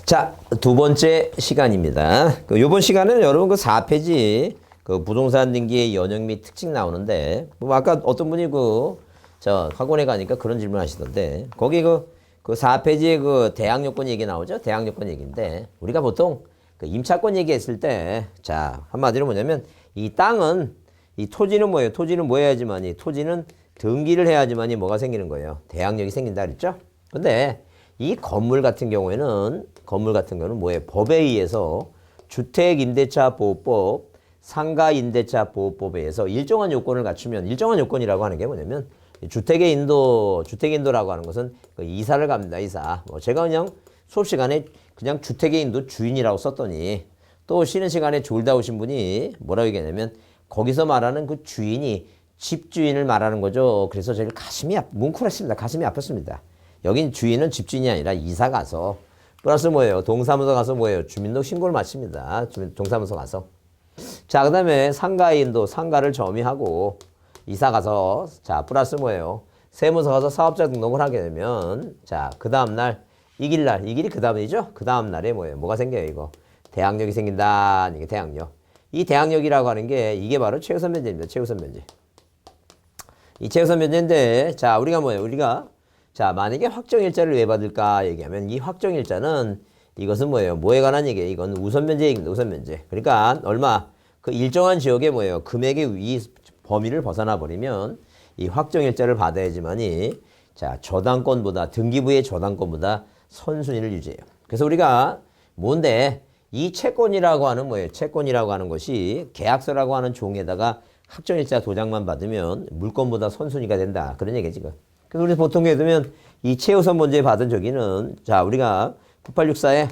자, 두 번째 시간입니다. 요번 시간에는 여러분 그 4페이지 그 부동산 등기의 연역 및 특징 나오는데, 뭐 아까 어떤 분이 학원에 가니까 그런 질문 하시던데, 거기 그 4페이지에 그 대항 요건 얘기 나오죠? 대항 요건 얘기인데, 우리가 보통 그 임차권 얘기했을 때, 자, 한마디로 뭐냐면, 이 땅은, 이 토지는 뭐예요? 토지는 뭐 해야지만이, 토지는 등기를 해야지만이 뭐가 생기는 거예요? 대항력이 생긴다 그랬죠? 근데, 이 건물 같은 경우는 뭐예요? 법에 의해서 주택임대차보호법, 상가임대차보호법에 의해서 일정한 요건을 갖추면, 일정한 요건이라고 하는 게 뭐냐면, 주택의 인도라고 하는 것은 그 이사를 갑니다, 이사. 제가 그냥 수업 시간에 그냥 주택의 인도 주인이라고 썼더니, 또 쉬는 시간에 졸다 오신 분이 뭐라고 얘기하냐면, 거기서 말하는 그 주인이 집주인을 말하는 거죠. 그래서 제가 뭉클했습니다. 가슴이 아팠습니다. 여긴 주인은 집주인이 아니라 이사 가서 플러스 뭐예요? 동사무소 가서 뭐예요? 주민등록 신고를 마칩니다. 동사무소 가서. 자, 그 다음에 상가인도 상가를 점유하고 이사 가서 자 플러스 뭐예요? 세무서 가서 사업자 등록을 하게 되면 자 그 다음날 이 길이 그 다음이죠? 그 다음날에 뭐예요? 뭐가 생겨요 이거? 대항력이 생긴다. 이게 대항력. 이 대항력이라고 하는 게 이게 바로 최우선 면제입니다. 최우선 면제. 이 최우선 면제인데 자 우리가 자, 만약에 확정일자를 왜 받을까 얘기하면 이 확정일자는 이것은 뭐예요? 뭐에 관한 얘기예요? 이건 우선면제 얘기입니다. 우선면제. 그러니까 얼마? 그 일정한 지역에 뭐예요? 금액의 이 범위를 벗어나 버리면 이 확정일자를 받아야지만이 자, 등기부의 저당권보다 선순위를 유지해요. 그래서 우리가 뭔데 이 채권이라고 하는 뭐예요? 채권이라고 하는 것이 계약서라고 하는 종에다가 확정일자 도장만 받으면 물건보다 선순위가 된다. 그런 얘기지 지금. 그래서 우리 보통 예를 들면 이 최우선 문제 받은 저기는 자 우리가 9864에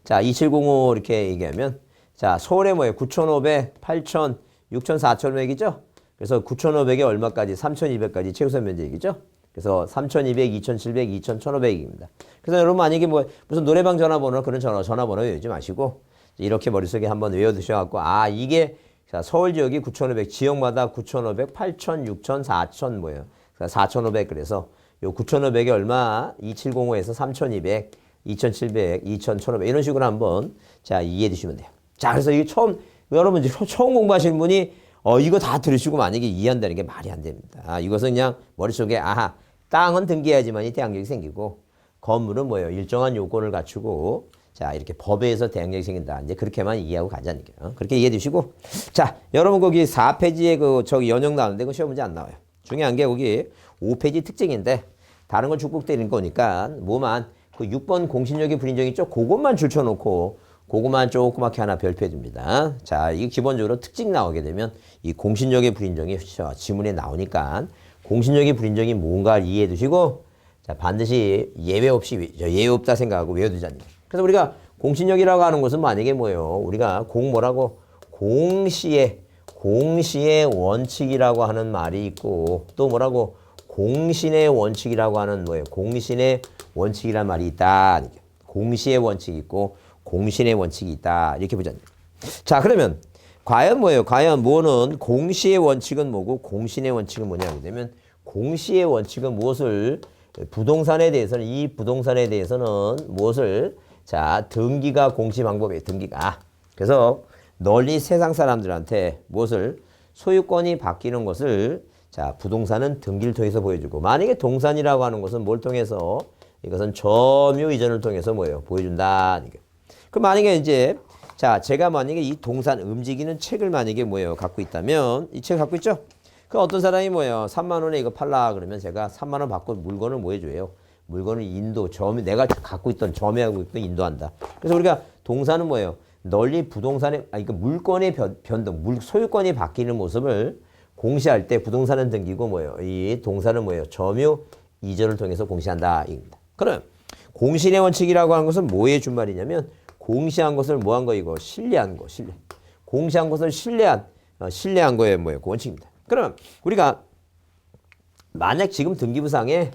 자 2705 이렇게 얘기하면 자 서울에 뭐예요? 9,500, 8,000, 6,000, 4,500이죠? 그래서 9,500에 얼마까지? 3,200까지 최우선 면제 얘기죠? 그래서 3,200, 2,700, 2,000, 1,500입니다. 그래서 여러분 만약에 뭐 무슨 노래방 전화번호 그런 전화번호 외우지 마시고 이렇게 머릿속에 한번 외워두셔갖고 아 이게 자 서울 지역이 9,500 지역마다 9,500, 8,000, 6,000, 4,000 뭐예요? 4,500 그래서 요 9,500이 얼마? 2705에서 3,200, 2,700, 2,000, 1,500 이런 식으로 한번 자 이해해 주시면 돼요. 자 그래서 이게 여러분 처음 공부하시는 분이 이거 다 들으시고 만약에 이해한다는 게 말이 안 됩니다. 이것은 그냥 머릿속에 땅은 등기해야지만이 대항력이 생기고 건물은 뭐예요? 일정한 요건을 갖추고 자 이렇게 법에 의해서 대항력이 생긴다. 이제 그렇게만 이해하고 가자는 거예요. 그렇게 이해해 주시고 자 여러분 거기 4페이지에 저기 연역 나오는데 그 시험 문제 안 나와요. 중요한 게 여기 5페이지 특징인데 다른 건 축복 때린 거니까 뭐만 그 6번 공신력의 불인정 있죠? 그것만 줄쳐놓고 그것만 조그맣게 하나 별표해 줍니다. 자, 이게 기본적으로 특징 나오게 되면 이 공신력의 불인정이 지문에 나오니까 공신력의 불인정이 뭔가 이해해 두시고 자, 반드시 예외 없다 생각하고 외워두자는 거예요. 그래서 우리가 공신력이라고 하는 것은 만약에 뭐예요? 우리가 공시의 원칙이라고 하는 말이 있고 또 뭐라고 공신의 원칙이라고 하는 뭐예요? 공신의 원칙이란 말이 있다. 공시의 원칙이 있고 공신의 원칙이 있다. 이렇게 보자. 자 그러면 과연 뭐예요? 과연 뭐는 공시의 원칙은 뭐고 공신의 원칙은 뭐냐 하게 되면 공시의 원칙은 무엇을 부동산에 대해서는 무엇을 자 등기가 공시 방법이에요. 등기가. 그래서 널리 세상 사람들한테 무엇을 소유권이 바뀌는 것을 자 부동산은 등기를 통해서 보여주고 만약에 동산이라고 하는 것은 뭘 통해서 이것은 점유 이전을 통해서 뭐예요? 보여준다. 그럼 만약에 이제 자 제가 만약에 이 동산 움직이는 책을 만약에 뭐예요? 갖고 있다면 이 책 갖고 있죠? 그 어떤 사람이 뭐예요? 3만 원에 이거 팔라 그러면 제가 3만 원 받고 물건을 뭐 해줘요? 물건을 내가 갖고 있던 점유하고 있던 인도한다. 그래서 우리가 동산은 뭐예요? 널리 부동산의 그러니까 물건의 변동, 소유권이 바뀌는 모습을 공시할 때 부동산은 등기고 뭐예요? 이 동산은 뭐예요? 점유 이전을 통해서 공시한다. 입니다. 그럼 공신의 원칙이라고 하는 것은 뭐에 준 말이냐면 공시한 것을 뭐 한 거 이거 신뢰한 거. 공시한 것을 신뢰한 거에 뭐예요? 그 원칙입니다. 그럼 우리가 만약 지금 등기부상에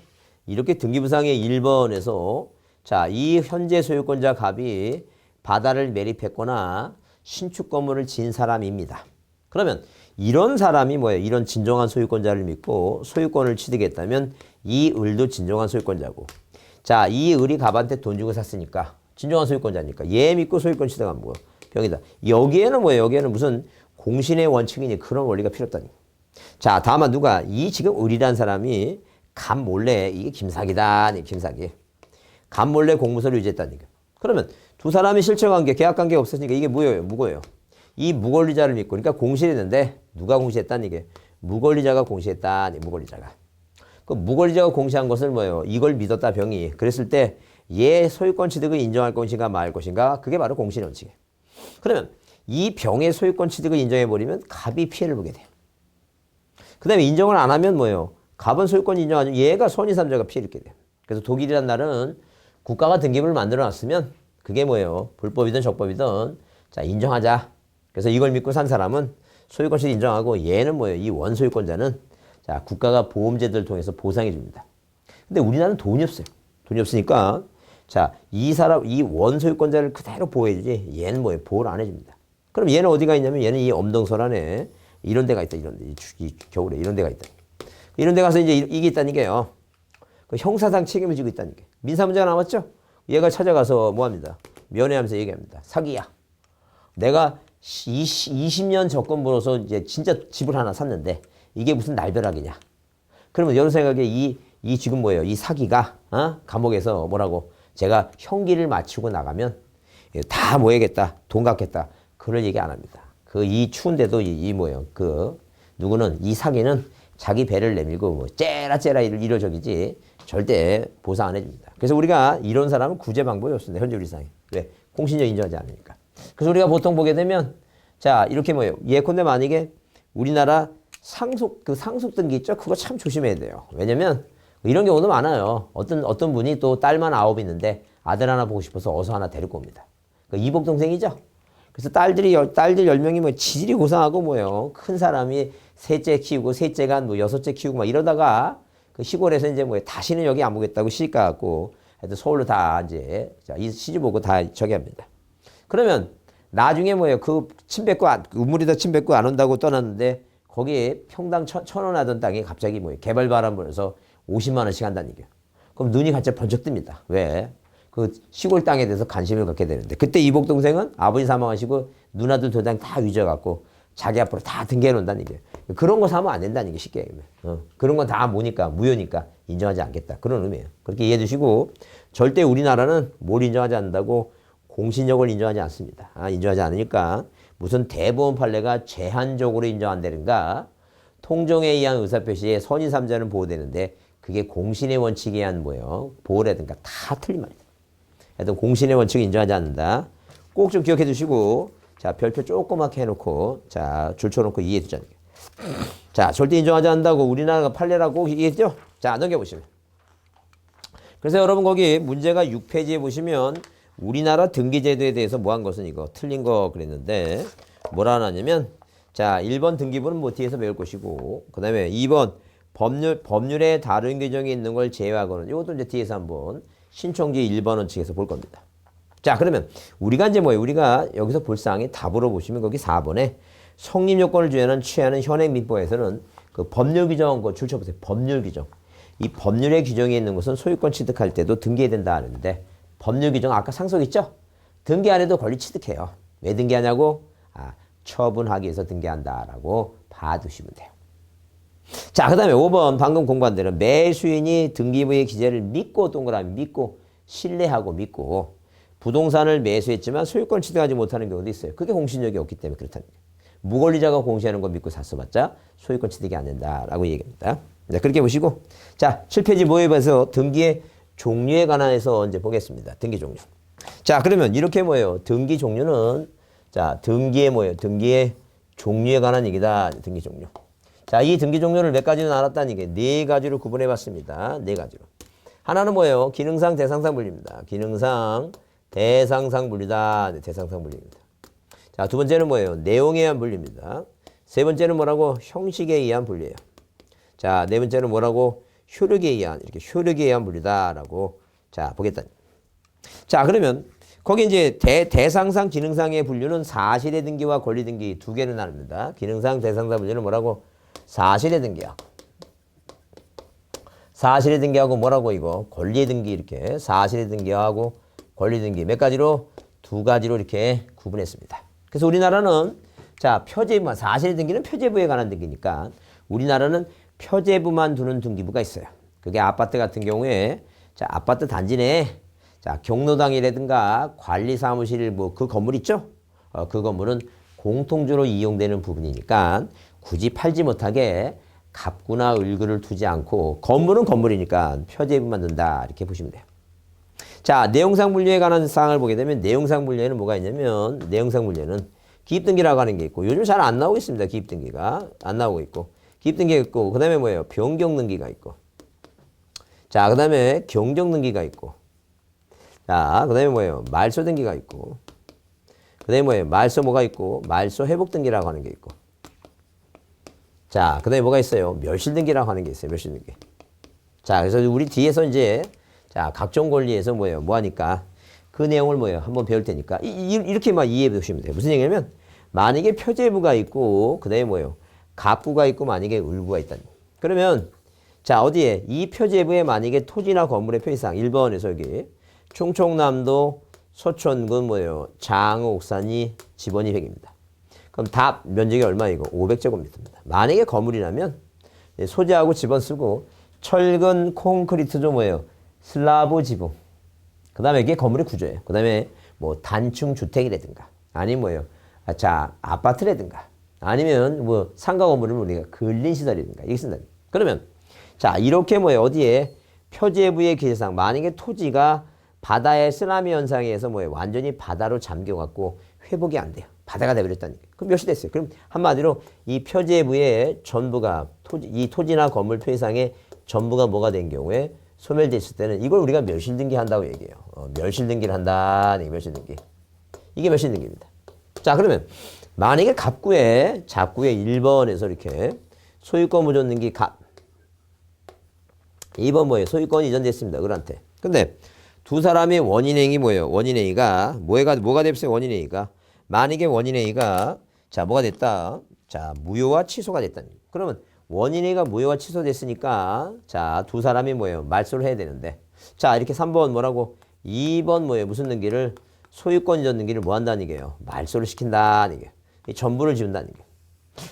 이렇게 등기부상에 1번에서 자, 이 현재 소유권자 갑이 바다를 매립했거나 신축 건물을 지은 사람입니다. 그러면 이런 사람이 뭐예요? 이런 진정한 소유권자를 믿고 소유권을 취득했다면 이 을도 진정한 소유권자고 자, 이 을이 갑한테 돈 주고 샀으니까 진정한 소유권자니까 얘 믿고 소유권 취득하면 뭐 병이다. 여기에는 뭐예요? 여기에는 무슨 공신의 원칙이니 그런 원리가 필요 없다니. 자, 다만 누가 이 지금 을이란 사람이 갑 몰래 이게 김사기다. 김사기. 갑 몰래 공무서를 유지했다니까. 그러면 두 사람이 실체관계, 계약관계 없었으니까 이게 뭐예요? 무고예요. 이 무권리자를 믿고 그러니까 공시했는데 누가 공시했다는 이게 무권리자가 공시했다. 무권리자가. 그 무권리자가 공시한 것을 뭐예요? 이걸 믿었다 병이. 그랬을 때 얘 소유권 취득을 인정할 것인가 말 것인가 그게 바로 공신의 원칙이에요. 그러면 이 병의 소유권 취득을 인정해버리면 갑이 피해를 보게 돼요. 그 다음에 인정을 안 하면 뭐예요? 갑은 소유권 인정하죠. 얘가 선의삼자가 피해를 입게 돼요. 그래서 독일이란 나라는 국가가 등기부를 만들어놨으면 그게 뭐예요? 불법이든 적법이든 자 인정하자. 그래서 이걸 믿고 산 사람은 소유권 취득 인정하고 얘는 뭐예요? 이 원소유권자는 자 국가가 보험제도를 통해서 보상해 줍니다. 근데 우리나라는 돈이 없어요. 돈이 없으니까 자 이 사람 이 원소유권자를 그대로 보호해주지 얘는 뭐예요? 보호를 안 해줍니다. 그럼 얘는 어디가 있냐면 얘는 이 엄동설 안에 이런 데가 있다. 이런 데 이 겨울에 이런 데가 있다. 이런 데 가서 이제 이게 있다는 게요. 그 형사상 책임을 지고 있다는 게. 민사 문제가 남았죠? 얘가 찾아가서 뭐합니다. 면회하면서 얘기합니다. 사기야. 내가 20년 적금 벌어서 이제 진짜 집을 하나 샀는데 이게 무슨 날벼락이냐. 그러면 여러분 생각에 이 지금 뭐예요? 이 사기가 감옥에서 뭐라고 제가 형기를 마치고 나가면 다 모여야겠다. 돈 갚겠다. 그럴 얘기 안 합니다. 그 이 추운데도 이 뭐예요? 그 누구는 이 사기는 자기 배를 내밀고 뭐 째라 이러저기지 절대 보상 안 해줍니다. 그래서 우리가 이런 사람은 구제 방법이 없습니다. 현재 우리 상에. 왜? 공신력 인정하지 않으니까. 그래서 우리가 보통 보게 되면 자 이렇게 뭐예요? 예컨대 만약에 우리나라 상속 등기 있죠? 그거 참 조심해야 돼요. 왜냐면 이런 경우도 많아요. 어떤 분이 또 딸만 9 있는데 아들 하나 보고 싶어서 어서 하나 데리고 옵니다. 그 이복 동생이죠? 그래서 딸들 10명이 뭐 지질이 고상하고 뭐예요. 큰 사람이 셋째 키우고 셋째가 뭐 6째 키우고 막 이러다가 그 시골에서 이제 뭐 다시는 여기 안 보겠다고 시집 가고 하여튼 서울로 다 이제 이 시집 오고 다 저기 합니다. 그러면 나중에 뭐예요. 그 우물에다 침 뱉고 안 온다고 떠났는데 거기에 평당 1,000원 하던 땅이 갑자기 뭐예요. 개발 바람 불어서 50만 원씩 한다는 얘기예요. 그럼 눈이 갑자기 번쩍 뜹니다. 왜? 그 시골 땅에 대해서 관심을 갖게 되는데 그때 이복 동생은 아버지 사망하시고 누나들 도장 다 위져갖고 자기 앞으로 다 등기해 놓는다는 얘기예요. 그런 거 사면 안 된다는 게 쉽게 얘기하면. 그런 건 다 뭐니까 무효니까 인정하지 않겠다. 그런 의미예요. 그렇게 이해해 주시고 절대 우리나라는 뭘 인정하지 않는다고 공신력을 인정하지 않습니다. 인정하지 않으니까 무슨 대법원 판례가 제한적으로 인정한다든가 통정에 의한 의사표시에 선의삼자는 보호되는데 그게 공신의 원칙에 의한 뭐예요? 보호라든가 다 틀린 말이다. 하여튼 공신의 원칙을 인정하지 않는다. 꼭 좀 기억해 두시고 자 별표 조그맣게 해놓고 자 줄쳐놓고 이해해 두자는 게. 자 절대 인정하지 않는다고 우리나라가 판례라고 이해했죠? 자 넘겨보시면. 그래서 여러분 거기 문제가 6페이지에 보시면 우리나라 등기제도에 대해서 뭐 한 것은 이거 틀린 거 그랬는데 뭐라 하냐면 자 1번 등기부는 뭐 뒤에서 배울 것이고 그 다음에 2번 법률에 다른 규정이 있는 걸 제외하고는 이것도 이제 뒤에서 한번 신청지 1번 원칙에서 볼 겁니다. 자 그러면 우리가 이제 뭐예요? 우리가 여기서 볼 사항이 답으로 보시면 거기 4번에 성립 요건을 취하는 현행 민법에서는 그 법률 규정 거 줄쳐보세요. 법률 규정. 이 법률의 규정이 있는 것은 소유권 취득할 때도 등기해야 된다 하는데 법률 규정 아까 상속있죠? 등기 안 해도 권리 취득해요. 왜 등기하냐고? 처분하기 위해서 등기한다라고 봐두시면 돼요. 자, 그 다음에 5번 방금 공부한 대로 매수인이 등기부의 기재를 믿고 동그라미 믿고 신뢰하고 믿고 부동산을 매수했지만 소유권 취득하지 못하는 경우도 있어요. 그게 공신력이 없기 때문에 그렇다는 거예요. 무권리자가 공시하는 거 믿고 샀어봤자 소유권 취득이 안 된다라고 얘기합니다. 자, 그렇게 보시고 자 7페이지 모의에 봐서 등기의 종류에 관해서 이제 보겠습니다. 등기 종류. 자 그러면 이렇게 뭐예요? 등기 종류는 자 등기의 뭐예요? 등기의 종류에 관한 얘기다. 등기 종류. 자, 이 등기 종류를 몇 가지로 나눴다는 게 4가지로 구분해 봤습니다. 4가지로. 하나는 뭐예요? 기능상, 대상상 분리입니다. 기능상, 대상상 분리다. 대상상 분리입니다. 자, 두 번째는 뭐예요? 내용에 의한 분리입니다. 세 번째는 뭐라고? 형식에 의한 분리예요. 자, 네 번째는 뭐라고? 효력에 의한, 이렇게 효력에 의한 분리다라고 자, 보겠다. 자, 그러면 거기 이제 대상상, 기능상의 분류는 사실의 등기와 권리 등기 2개를 나눕니다. 기능상, 대상상 분류는 뭐라고? 사실의 등기요. 사실의 등기하고 뭐라고 이거? 권리의 등기 이렇게 사실의 등기하고 권리 등기 몇 가지로? 두 가지로 이렇게 구분했습니다. 그래서 우리나라는 자 표제부만 사실의 등기는 표제부에 관한 등기니까 우리나라는 표제부만 두는 등기부가 있어요. 그게 아파트 같은 경우에 자 아파트 단지 내에 자 경로당이라든가 관리사무실 뭐 그 건물 있죠? 그 건물은 공통주로 이용되는 부분이니까 굳이 팔지 못하게 갑구나 을구를 두지 않고 건물은 건물이니까 표제부만 둔다 이렇게 보시면 돼요. 자 내용상 분류에 관한 사항을 보게 되면 내용상 분류에는 뭐가 있냐면 내용상 분류에는 기입등기라고 하는 게 있고 요즘 잘 안 나오고 있습니다. 기입등기가 안 나오고 있고 기입등기가 있고 그 다음에 뭐예요? 변경등기가 있고 자 그 다음에 경정등기가 있고 자 그 다음에 뭐예요? 말소등기가 있고 그 다음에 뭐예요? 말소 뭐가 있고 말소 회복등기라고 하는 게 있고 자 그 다음에 뭐가 있어요? 멸실등기라고 하는 게 있어요. 멸실등기. 자 그래서 우리 뒤에서 이제 자 각종 권리에서 뭐예요? 뭐 하니까 그 내용을 뭐예요? 한번 배울 테니까 이렇게만 이해해 보시면 돼요. 무슨 얘기냐면 만약에 표제부가 있고 그 다음에 뭐예요? 갑구가 있고 만약에 을구가 있다니 그러면 자 어디에 이 표제부에 만약에 토지나 건물의 표시상 1번에서 여기 충청남도 서촌군 뭐예요? 장어 옥산이 지번이 100입니다. 그럼 답 면적이 얼마 이거? 500제곱미터입니다. 만약에 건물이라면 소재하고 지번 쓰고 철근 콘크리트죠 뭐예요? 슬라브 지붕. 그 다음에 이게 건물의 구조예요. 그 다음에 뭐 단층 주택이라든가 아니면 뭐예요? 자 아파트라든가 아니면 뭐 상가 건물은 우리가 근린시설이라든가 이렇게 쓴다. 그러면 자 이렇게 뭐예요? 어디에 표제부의 기재상 만약에 토지가 바다의 쓰나미 현상에 의해서 뭐예요? 완전히 바다로 잠겨갖고 회복이 안 돼요. 바다가 돼버렸다니까. 그럼 몇이 됐어요? 그럼 한마디로 이 표제부의 전부가 이 토지나 건물 표시상에 전부가 뭐가 된 경우에 소멸됐을 때는 이걸 우리가 멸실등기 한다고 얘기해요. 멸실등기를 한다. 멸실등기. 이게 멸실등기입니다. 자 그러면 만약에 갑구에 1번에서 이렇게 소유권 무전등기 갑 2번 뭐예요? 소유권 이전됐습니다. 을한테. 근데 두 사람의 원인행위 뭐예요? 원인행위가 뭐가 됐어요? 원인행위가 만약에 원인행위가 자 뭐가 됐다? 자 무효와 취소가 됐다니. 그러면 원인행위가 무효와 취소됐으니까 자 두 사람이 뭐예요? 말소를 해야 되는데 자 이렇게 3번 뭐라고? 2번 뭐예요? 무슨 등기를? 소유권 이전 등기를 뭐 한다는 얘기예요? 말소를 시킨다는 얘기예요. 전부를 지운다는 얘기예요.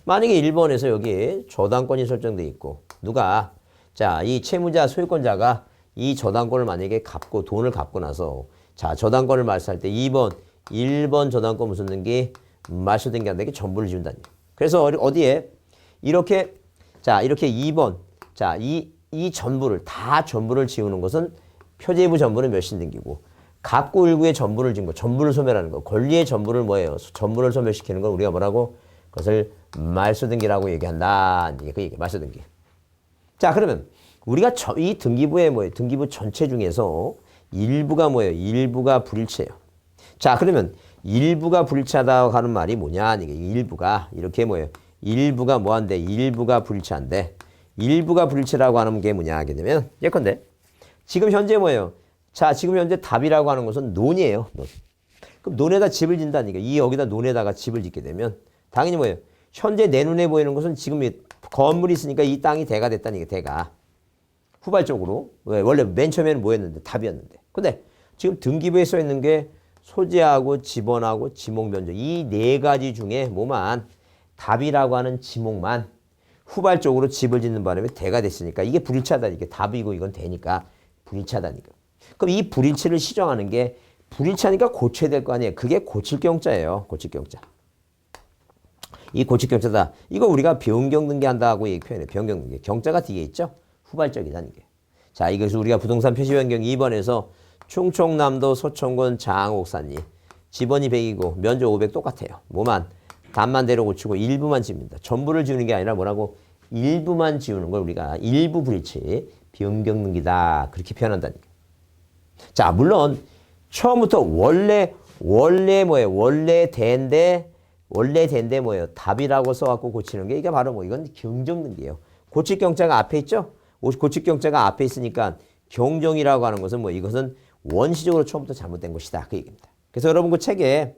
만약에 1번에서 여기 저당권이 설정돼 있고 누가 자 이 채무자 소유권자가 이 저당권을 만약에 갚고 돈을 갚고 나서 자 저당권을 말소할 때 1번 저당권 무슨 등기? 말소 등기한다. 이게 전부를 지운다는 얘기예요. 그래서 어디에 이렇게 자 이렇게 2번 자 이 전부를 지우는 것은 표제부 전부는 멸실등기고 갑구 을구의 전부를 지은 거 전부를 소멸하는 거 권리의 전부를 뭐예요? 전부를 소멸시키는 걸 우리가 뭐라고? 그것을 말소등기라고 얘기한다. 이게 그 얘기 말소등기. 자 그러면 우리가 이 등기부에 뭐예요? 등기부 전체 중에서 일부가 뭐예요? 일부가 불일치해요. 자 그러면 일부가 불일치하다고 하는 말이 뭐냐? 이게 일부가 이렇게 뭐예요? 일부가 뭐한데? 일부가 불일치한데 일부가 불일치라고 하는 게 뭐냐 하게 되면 예컨대 지금 현재 뭐예요? 자 지금 현재 답이라고 하는 것은 논이에요. 논. 그럼 논에다 집을 짓다니까 이 여기다 논에다가 집을 짓게 되면 당연히 뭐예요? 현재 내 눈에 보이는 것은 지금 건물이 있으니까 이 땅이 대가 됐다니까 대가. 후발적으로 왜 원래 맨 처음에는 뭐였는데 답이었는데 근데 지금 등기부에 써 있는 게 소재하고 지번하고 지목면적 이 네 가지 중에 뭐만 답이라고 하는 지목만 후발적으로 집을 짓는 바람에 대가 됐으니까 이게 불일치하다니까 답이고 이건 대니까 불일치하다니까 그럼 이 불일치를 시정하는 게 불일치하니까 고쳐야 될 거 아니에요. 그게 고칠경자예요. 고칠경자. 이 고칠경자다. 이거 우리가 변경등기 한다고 표현해요. 변경등기. 경자가 뒤에 있죠. 후발적이다는 게. 자, 이것을 우리가 부동산 표시 변경 2번에서 충청남도 서천군 장옥산리 지번이 100이고 면적 500 똑같아요. 뭐만 답만 대로 고치고 일부만 지웁니다. 전부를 지우는 게 아니라 뭐라고 일부만 지우는 걸 우리가 일부 불일치 변경등기다 그렇게 표현한다니까. 자, 물론 처음부터 원래 뭐예요? 원래 대인데 뭐예요? 답이라고 써갖고 고치는 게 이게 바로 뭐 이건 경정등기예요. 고칠경자가 앞에 있죠? 고칠경자가 앞에 있으니까 경정이라고 하는 것은 뭐 이것은 원시적으로 처음부터 잘못된 것이다. 그 얘기입니다. 그래서 여러분 그 책에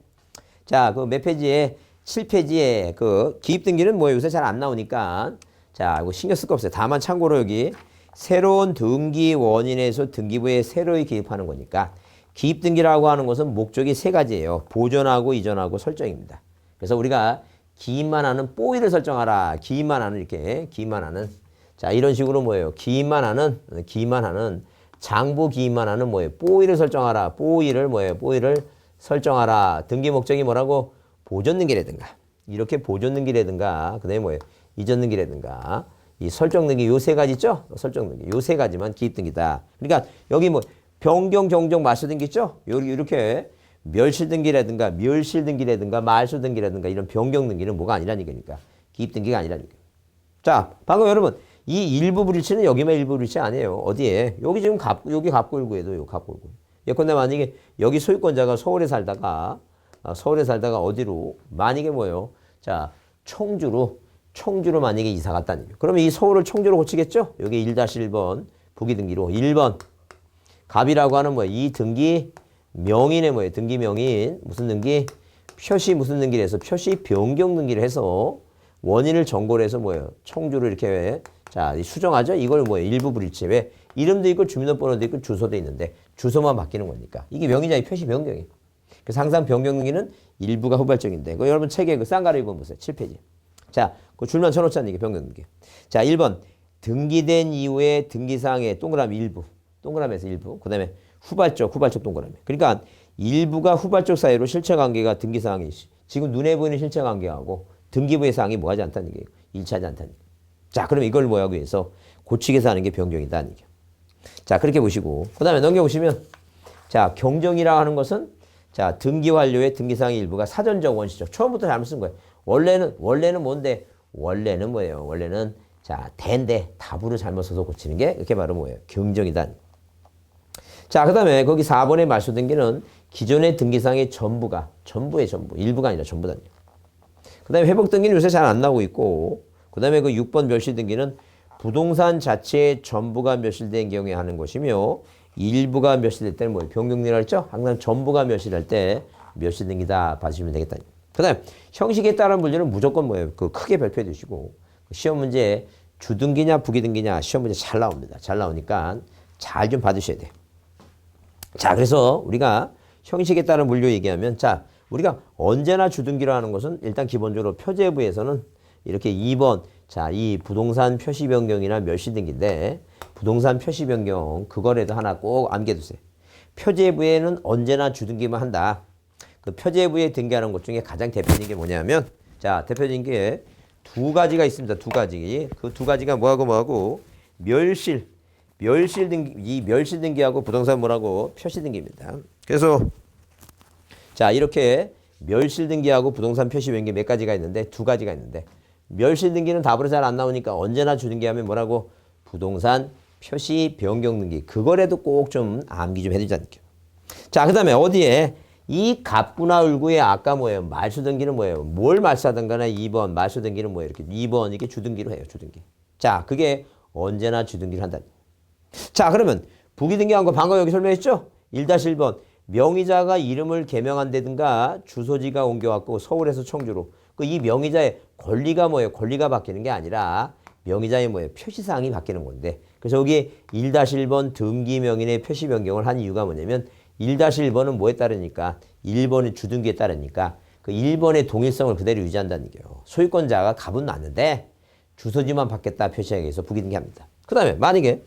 자, 그 몇 페이지에 7페이지에 그 기입등기는 뭐 요새 잘 안 나오니까 자, 이거 신경 쓸 거 없어요. 다만 참고로 여기 새로운 등기 원인에서 등기부에 새로이 기입하는 거니까 기입등기라고 하는 것은 목적이 세 가지예요. 보존하고 이전하고 설정입니다. 그래서 우리가 기입만 하는 뽀이를 설정하라. 기입만 하는 이렇게 기입만 하는 자 이런 식으로 뭐예요? 기입만 하는 장부 기입만 하는 뭐예요? 뽀이를 설정하라. 뽀이를 뭐예요? 뽀이를 설정하라. 등기 목적이 뭐라고? 보존 등기라든가 이렇게 보존 등기라든가 그다음에 뭐예요? 이전 등기라든가 이 설정 등기 요 세 가지 있죠? 설정 등기 요 세 가지만 기입 등기다. 그러니까 여기 뭐 변경 정정 말소 등기 있죠? 이렇게 멸실 등기라든가 말소 등기라든가 이런 변경 등기는 뭐가 아니라니까 기입 등기가 아니라니까. 자, 방금 여러분 이 일부 불일치는 여기만 일부 불일치 아니에요. 어디에? 여기 지금 여기 갑골구에도 요 갑골구. 예컨대 만약에 여기 소유권자가 서울에 살다가 어디로 만약에 뭐예요? 자, 청주로 만약에 이사 갔다는 얘기예요. 그러면 이 서울을 청주로 고치겠죠? 여기 1-1번 부기 등기로 1번 갑이라고 하는 뭐예요? 이 등기 명인의 뭐예요? 등기 명인 무슨 등기? 표시 무슨 등기를 해서 표시 변경 등기를 해서 원인을 정고를 해서 뭐예요? 청주로 이렇게 자 수정하죠? 이걸 뭐예요? 일부 불일치. 왜? 이름도 있고 주민등록번호도 있고 주소도 있는데 주소만 바뀌는 거니까 이게 명의자의 표시 변경이에요. 그래서 항상 변경 등기는 일부가 후발적인데 그 여러분 책에 그 쌍가루 읽어 보세요. 7페이지. 자, 그 줄만 쳐놓자는 얘기 변경 등기. 자, 1번 등기된 이후에 등기사항의 동그라미 일부. 동그라미에서 일부. 그 다음에 후발적 동그라미. 그러니까 일부가 후발적 사이로 실체관계가 등기사항이 지금 눈에 보이는 실체관계하고 등기부의 사항이 뭐하지 않다는 얘기예요. 일치하지 않다는 얘기예요. 자, 그럼 이걸 뭐하기 위해서 고치게 해서 하는 게 변경이다는 얘기예요. 자, 그렇게 보시고 그 다음에 넘겨보시면 자, 경정이라 하는 것은 자, 등기 완료의 등기사항의 일부가 사전적 원시적. 처음부터 잘못 쓴 거예요. 원래는 뭔데? 원래는 뭐예요? 원래는 자, 대인데 답으로 잘못 써서 고치는 게 이렇게 바로 뭐예요? 경정이다. 자, 그 다음에 거기 4번의 말소 등기는 기존의 등기상의 전부의 전부. 일부가 아니라 전부다. 그 다음에 회복 등기는 요새 잘 안 나오고 있고, 그 다음에 그 6번 멸실 등기는 부동산 자체의 전부가 멸실된 경우에 하는 것이며, 일부가 멸실될 때는 뭐예요? 변경이라고 했죠? 항상 전부가 멸실할 때 멸실 등기다 봐주시면 되겠다. 그 다음에 형식에 따른 분류는 무조건 뭐예요? 그 크게 발표해 두시고, 시험 문제 주등기냐 부기등기냐 시험 문제 잘 나옵니다. 잘 나오니까 잘 좀 봐두셔야 돼요. 자, 그래서 우리가 형식에 따른 분류 얘기하면 자, 우리가 언제나 주등기로 하는 것은 일단 기본적으로 표제부에서는 이렇게 2번 자, 이 부동산 표시 변경이나 멸실 등기인데 부동산 표시 변경 그거라도 하나 꼭 암기해두세요. 표제부에는 언제나 주등기만 한다. 그 표제부에 등기하는 것 중에 가장 대표적인 게 뭐냐면 자, 대표적인 게 두 가지가 있습니다. 두 가지. 그 두 가지가 뭐하고 멸실 등기, 이 멸실 등기하고 부동산 뭐라고? 표시 등기입니다. 그래서 자, 이렇게 멸실 등기하고 부동산 표시 변경 몇 가지가 있는데 두 가지가 있는데 멸실 등기는 답으로 잘 안 나오니까 언제나 주등기하면 뭐라고? 부동산 표시 변경 등기. 그거라도 꼭 좀 암기 좀 해두자니까. 자, 그 다음에 어디에? 이 갑구나 을구에 아까 뭐예요? 말소 등기는 뭐예요? 뭘 말소하든 간에 2번 말소 등기는 뭐예요? 이렇게 2번 이게 주등기로 해요. 주등기. 자, 그게 언제나 주등기를 한다. 자, 그러면 부기등기한 거 방금 여기 설명했죠? 1-1번 명의자가 이름을 개명한다든가 주소지가 옮겨왔고 서울에서 청주로 그 이 명의자의 권리가 뭐예요? 권리가 바뀌는 게 아니라 명의자의 뭐예요? 표시사항이 바뀌는 건데 그래서 여기 1-1번 등기 명인의 표시 변경을 한 이유가 뭐냐면 1-1번은 뭐에 따르니까 1번의 주등기에 따르니까 그 1번의 동일성을 그대로 유지한다는 얘기예요. 소유권자가 갑은 났는데 주소지만 받겠다 표시하기 위해서 부기등기합니다. 그 다음에 만약에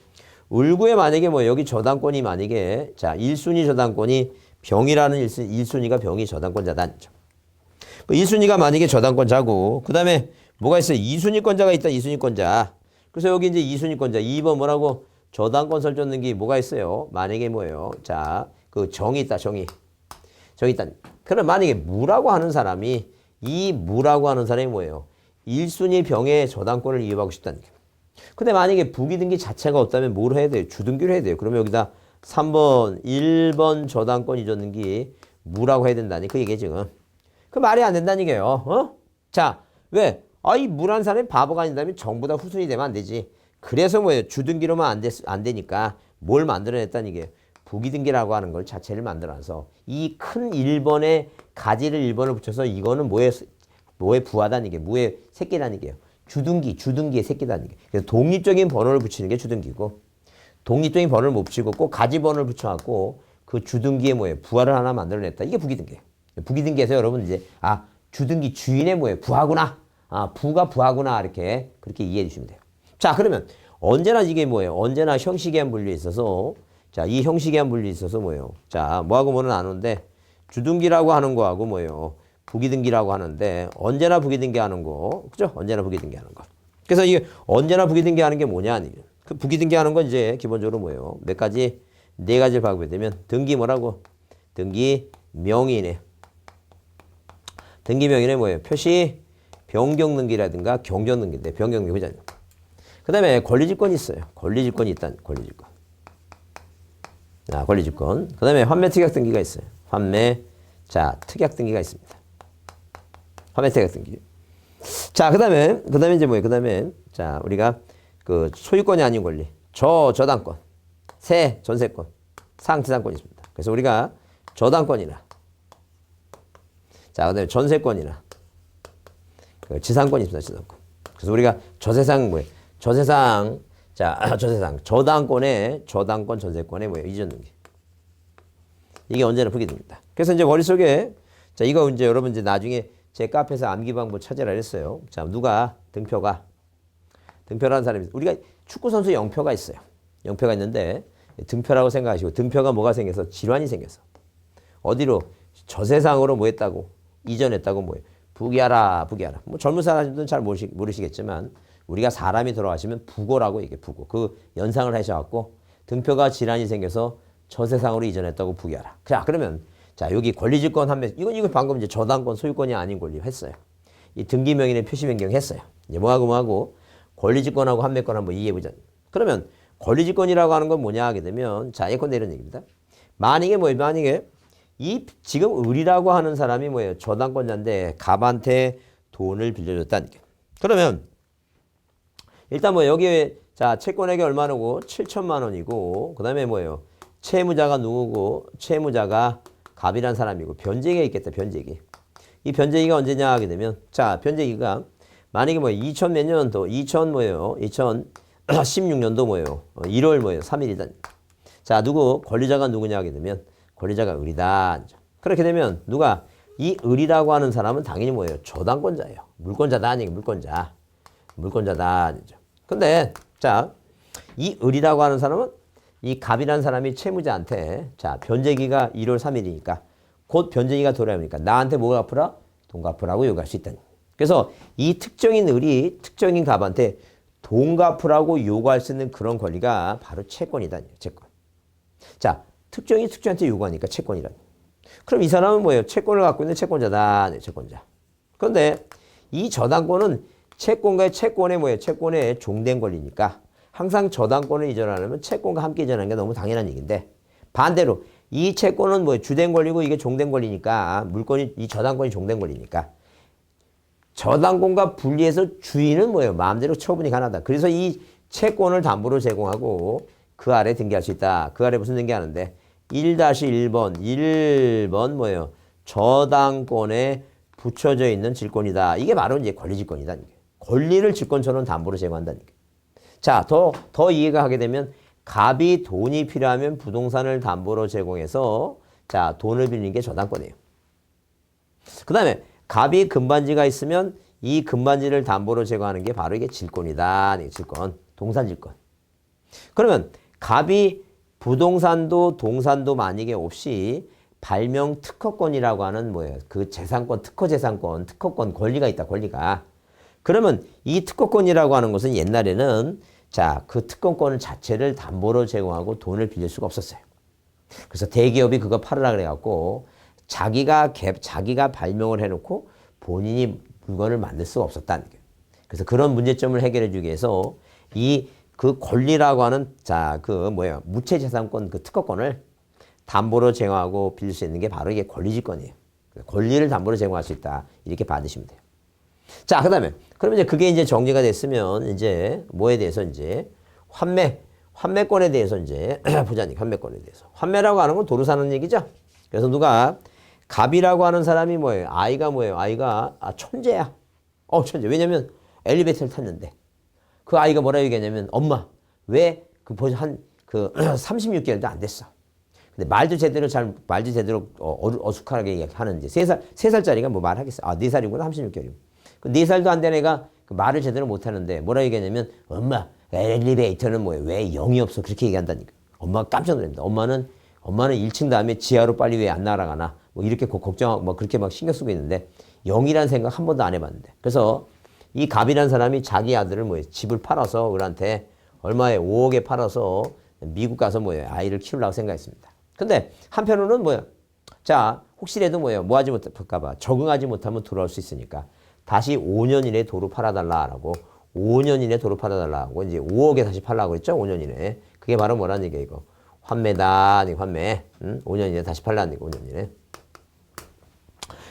을구에 만약에 뭐 여기 저당권이 만약에 자 1순위 저당권이 병이라는 1순위가 병이 저당권자다. 그 1순위가 만약에 저당권자고 그 다음에 뭐가 있어요? 2순위권자가 있다. 2순위권자. 그래서 여기 이제 2순위권자 2번 뭐라고? 저당권 설정 등기 뭐가 있어요? 만약에 뭐예요? 자, 그 정이 있다. 정이 있다. 그럼 만약에 무라고 하는 사람이 이 무라고 하는 사람이 뭐예요? 1순위 병의 저당권을 이용하고 싶다는 거예요. 근데 만약에 부기등기 자체가 없다면 뭘 해야 돼요? 주등기를 해야 돼요. 그러면 여기다 3번 1번 저당권 이전 등기 무라고 해야 된다니 그 얘기 지금. 그 말이 안 된다는 얘기예요. 어? 자, 왜? 이 무란 사람이 바보가 아닌다면 정보다 후순위 되면 안 되지. 그래서 뭐예요? 주등기로만 안 되니까 뭘 만들어냈다는 얘기예요. 부기등기라고 하는 걸 자체를 만들어서 이 큰 1번에 가지를 1번을 붙여서 이거는 뭐에 부하다는 얘기예요. 무의 새끼라는 얘기예요. 주등기의 새끼다는 게. 그래서 독립적인 번호를 붙이는 게 주등기고, 독립적인 번호를 못 붙이고 꼭 가지 번호를 붙여갖고 그 주등기에 뭐예요? 부하를 하나 만들어냈다. 이게 부기등기예요. 부기등기에서 여러분 이제 주등기 주인의 뭐예요? 부하구나. 부가 부하구나. 이렇게 그렇게 이해해 주시면 돼요. 자, 그러면 언제나 이게 뭐예요? 언제나 형식이한 분류에 있어서, 자, 이 형식이한 분류에 있어서 뭐예요? 자, 뭐하고 뭐는 아는데 주등기라고 하는 거하고 뭐예요? 부기등기라고 하는데 언제나 부기등기 하는 거, 그죠? 언제나 부기등기 하는 거. 그래서 이게 언제나 부기등기 하는 게 뭐냐? 그 부기등기 하는 건 이제 기본적으로 뭐예요? 몇 가지, 네 가지를 바꾸게 되면 등기 뭐라고? 등기 명의네. 등기 명의네 뭐예요? 표시 변경 등기라든가 경전 등기인데 변경 등기 그잖아요. 그 다음에 권리질권이 있어요. 권리질권이 있다. 권리질권. 권리질권. 그 다음에 환매 특약 등기가 있어요. 환매, 자, 특약 등기가 있습니다. 환매 특약 등기. 자, 그 다음에 이제 뭐예요? 그 다음에, 자, 우리가 그 소유권이 아닌 권리. 저당권, 전세권, 상지상권이 있습니다. 그래서 우리가 저당권이나, 자, 그 다음에 전세권이나, 그 지상권이 있습니다. 지상권. 그래서 우리가 저세상 뭐예요? 저세상, 자, 저당권, 전세권에 뭐예요? 이전 등기. 이게 언제나 부기등기입니다. 그래서 이제 머릿속에, 자, 이거 이제 여러분 이제 나중에 제 카페에서 암기 방법 찾으라 했어요. 자, 누가 등표라는 사람이 있어요. 우리가 축구선수 영표가 있어요. 영표가 있는데 등표라고 생각하시고, 등표가 뭐가 생겨서 질환이 생겨서 어디로 저세상으로 뭐 했다고 이전했다고 뭐예요? 부기하라. 뭐 젊은 사람들은 잘 모르시겠지만 우리가 사람이 돌아가시면 부고라고 얘기해. 부고. 그 연상을 하셔갖고 등표가 질환이 생겨서 저세상으로 이전했다고 부기하라. 자, 그러면 자, 여기 권리질권 환매, 이건 방금 이제 저당권 소유권이 아닌 권리 했어요. 이 등기 명의의 표시 변경 했어요. 이제 뭐하고 권리질권하고 환매권 한번 이해해보자. 그러면 권리질권이라고 하는 건 뭐냐 하게 되면, 자, 예컨대 이런 얘기입니다. 만약에 이 지금 을이라고 하는 사람이 뭐예요? 저당권자인데 갑한테 돈을 빌려줬다는 게. 그러면 일단 뭐 여기에 자, 채권액이 얼마나고 7천만 원이고, 그 다음에 뭐예요? 채무자가 누구고, 채무자가 갑이란 사람이고, 변제기가 있겠다. 변제기. 이 변제기가 언제냐 하게 되면, 자, 변제기가 만약에 뭐 2000 몇 년도, 2000 뭐예요? 2016년도 뭐예요? 1월 뭐예요? 3일이다. 자, 권리자가 누구냐 하게 되면 권리자가 을이다. 그렇게 되면 누가 이 을이라고 하는 사람은 당연히 뭐예요? 저당권자예요. 물권자다 아니에요. 물권자다. 근데 자, 이 을이라고 하는 사람은 이 갑이라는 사람이 채무자한테, 자, 변제기가 1월 3일이니까 곧 변제기가 돌아오니까 나한테 뭐 갚으라? 돈 갚으라고 요구할 수 있다는. 그래서 이 특정인 을이 특정인 갑한테 돈 갚으라고 요구할 수 있는 그런 권리가 바로 채권이다. 채권. 자, 특정인이 특정한테 요구하니까 채권이라는. 그럼 이 사람은 뭐예요? 채권을 갖고 있는 채권자다. 채권자. 그런데 이 저당권은 채권과의 채권의 뭐예요? 채권의 종된 권리니까 항상 저당권을 이전하려면 채권과 함께 이전하는 게 너무 당연한 얘기인데, 반대로 이 채권은 뭐예요? 주된 권리고 이게 종된 권리니까, 물권이, 이 저당권이 종된 권리니까 저당권과 분리해서 주인은 뭐예요? 마음대로 처분이 가능하다. 그래서 이 채권을 담보로 제공하고 그 아래 등기할 수 있다. 그 아래 무슨 등기하는데 1-1번 뭐예요? 저당권에 붙여져 있는 질권이다. 이게 바로 이제 권리질권이다. 권리를 질권처럼 담보로 제공한다는 게. 자, 더 이해가 하게 되면 갑이 돈이 필요하면 부동산을 담보로 제공해서, 자, 돈을 빌리는 게 저당권이에요. 그 다음에 갑이 금반지가 있으면 이 금반지를 담보로 제공하는 게 바로 이게 질권이다. 질권. 동산질권. 그러면 갑이 부동산도 동산도 만약에 없이 발명 특허권이라고 하는 뭐예요? 그 재산권, 특허권 권리가 있다. 권리가. 그러면 이 특허권이라고 하는 것은 옛날에는, 자, 그 특허권 자체를 담보로 제공하고 돈을 빌릴 수가 없었어요. 그래서 대기업이 그거 팔으라 그래갖고 자기가 발명을 해놓고 본인이 물건을 만들 수가 없었다는 거예요. 그래서 그런 문제점을 해결해 주기 위해서 그 권리라고 하는, 자, 무채재산권 그 특허권을 담보로 제공하고 빌릴 수 있는 게 바로 이게 권리질권이에요. 권리를 담보로 제공할 수 있다. 이렇게 받으시면 돼요. 자, 그러면 이제 그게 이제 정리가 됐으면 이제 뭐에 대해서 이제 환매권에 대해서 이제 보자니. 환매권에 대해서. 환매라고 하는 건 도로 사는 얘기죠. 그래서 누가 갑이라고 하는 사람이 뭐예요? 아이가 천재야. 천재. 왜냐면 엘리베이터를 탔는데 그 아이가 뭐라 얘기하냐면 엄마 왜 그 벌써 한그 36개월도 안 됐어. 근데 말도 제대로 어숙하게 하는지 3살짜리가 뭐 말하겠어. 아 4살이구나 36개월이면. 그 4살도 안 된 애가 그 말을 제대로 못 하는데 뭐라 얘기하냐면 엄마 엘리베이터는 뭐예요? 왜 0이 없어? 그렇게 얘기한다니까. 엄마가 깜짝 놀랍니다. 엄마는 1층 다음에 지하로 빨리 왜 안 날아가나? 뭐 이렇게 걱정하고 뭐 그렇게 막 신경 쓰고 있는데 0이라는 생각 한 번도 안 해봤는데. 그래서 이 갑이라는 사람이 자기 아들을 뭐예요? 집을 팔아서 을한테 얼마에 5억에 팔아서 미국 가서 뭐예요? 아이를 키우려고 생각했습니다. 근데 한편으로는 뭐예요? 자, 혹시라도 뭐예요? 뭐 하지 못할까봐 적응하지 못하면 돌아올 수 있으니까 다시 5년 이내에 도로 팔아달라고 5년 이내에 도로 팔아달라고 이제 5억에 다시 팔라고 했죠? 5년 이내에. 그게 바로 뭐라는 얘기예요, 이거. 환매다, 환매. 5년 이내에 다시 팔라는 얘기, 5년 이내에.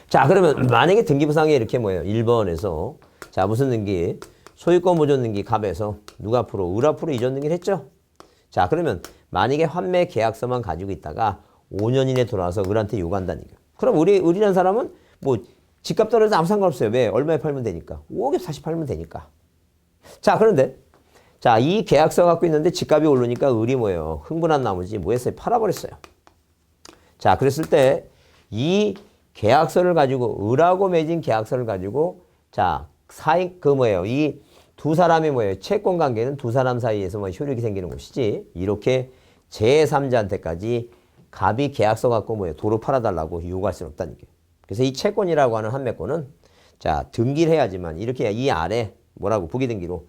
자, 그러면 만약에 등기부상에 이렇게 뭐예요? 1번에서 자, 무슨 등기? 소유권 보존 등기 갑에서 누가 앞으로? 을 앞으로 이전 등기를 했죠? 자, 그러면 만약에 환매 계약서만 가지고 있다가 5년 이내에 돌아와서 을한테 요구한다는 얘기예요. 그럼 을이라는 사람은 뭐 집값 떨어져도 아무 상관없어요. 왜? 얼마에 팔면 되니까. 5억에 다시 팔면 되니까. 자, 그런데 자, 이 계약서 갖고 있는데 집값이 오르니까 을이 뭐예요? 흥분한 나머지 뭐 했어요? 팔아버렸어요. 자, 그랬을 때 이 계약서를 가지고 을하고 맺은 계약서를 가지고 자, 뭐예요? 이 두 사람이 뭐예요? 채권 관계는 두 사람 사이에서 뭐 효력이 생기는 것이지. 이렇게 제3자한테까지 갑이 계약서 갖고 뭐예요? 도로 팔아달라고 요구할 수는 없다는 게. 그래서 이 채권이라고 하는 환매권은 자, 등기를 해야지만 이렇게 이 아래 뭐라고 부기등기로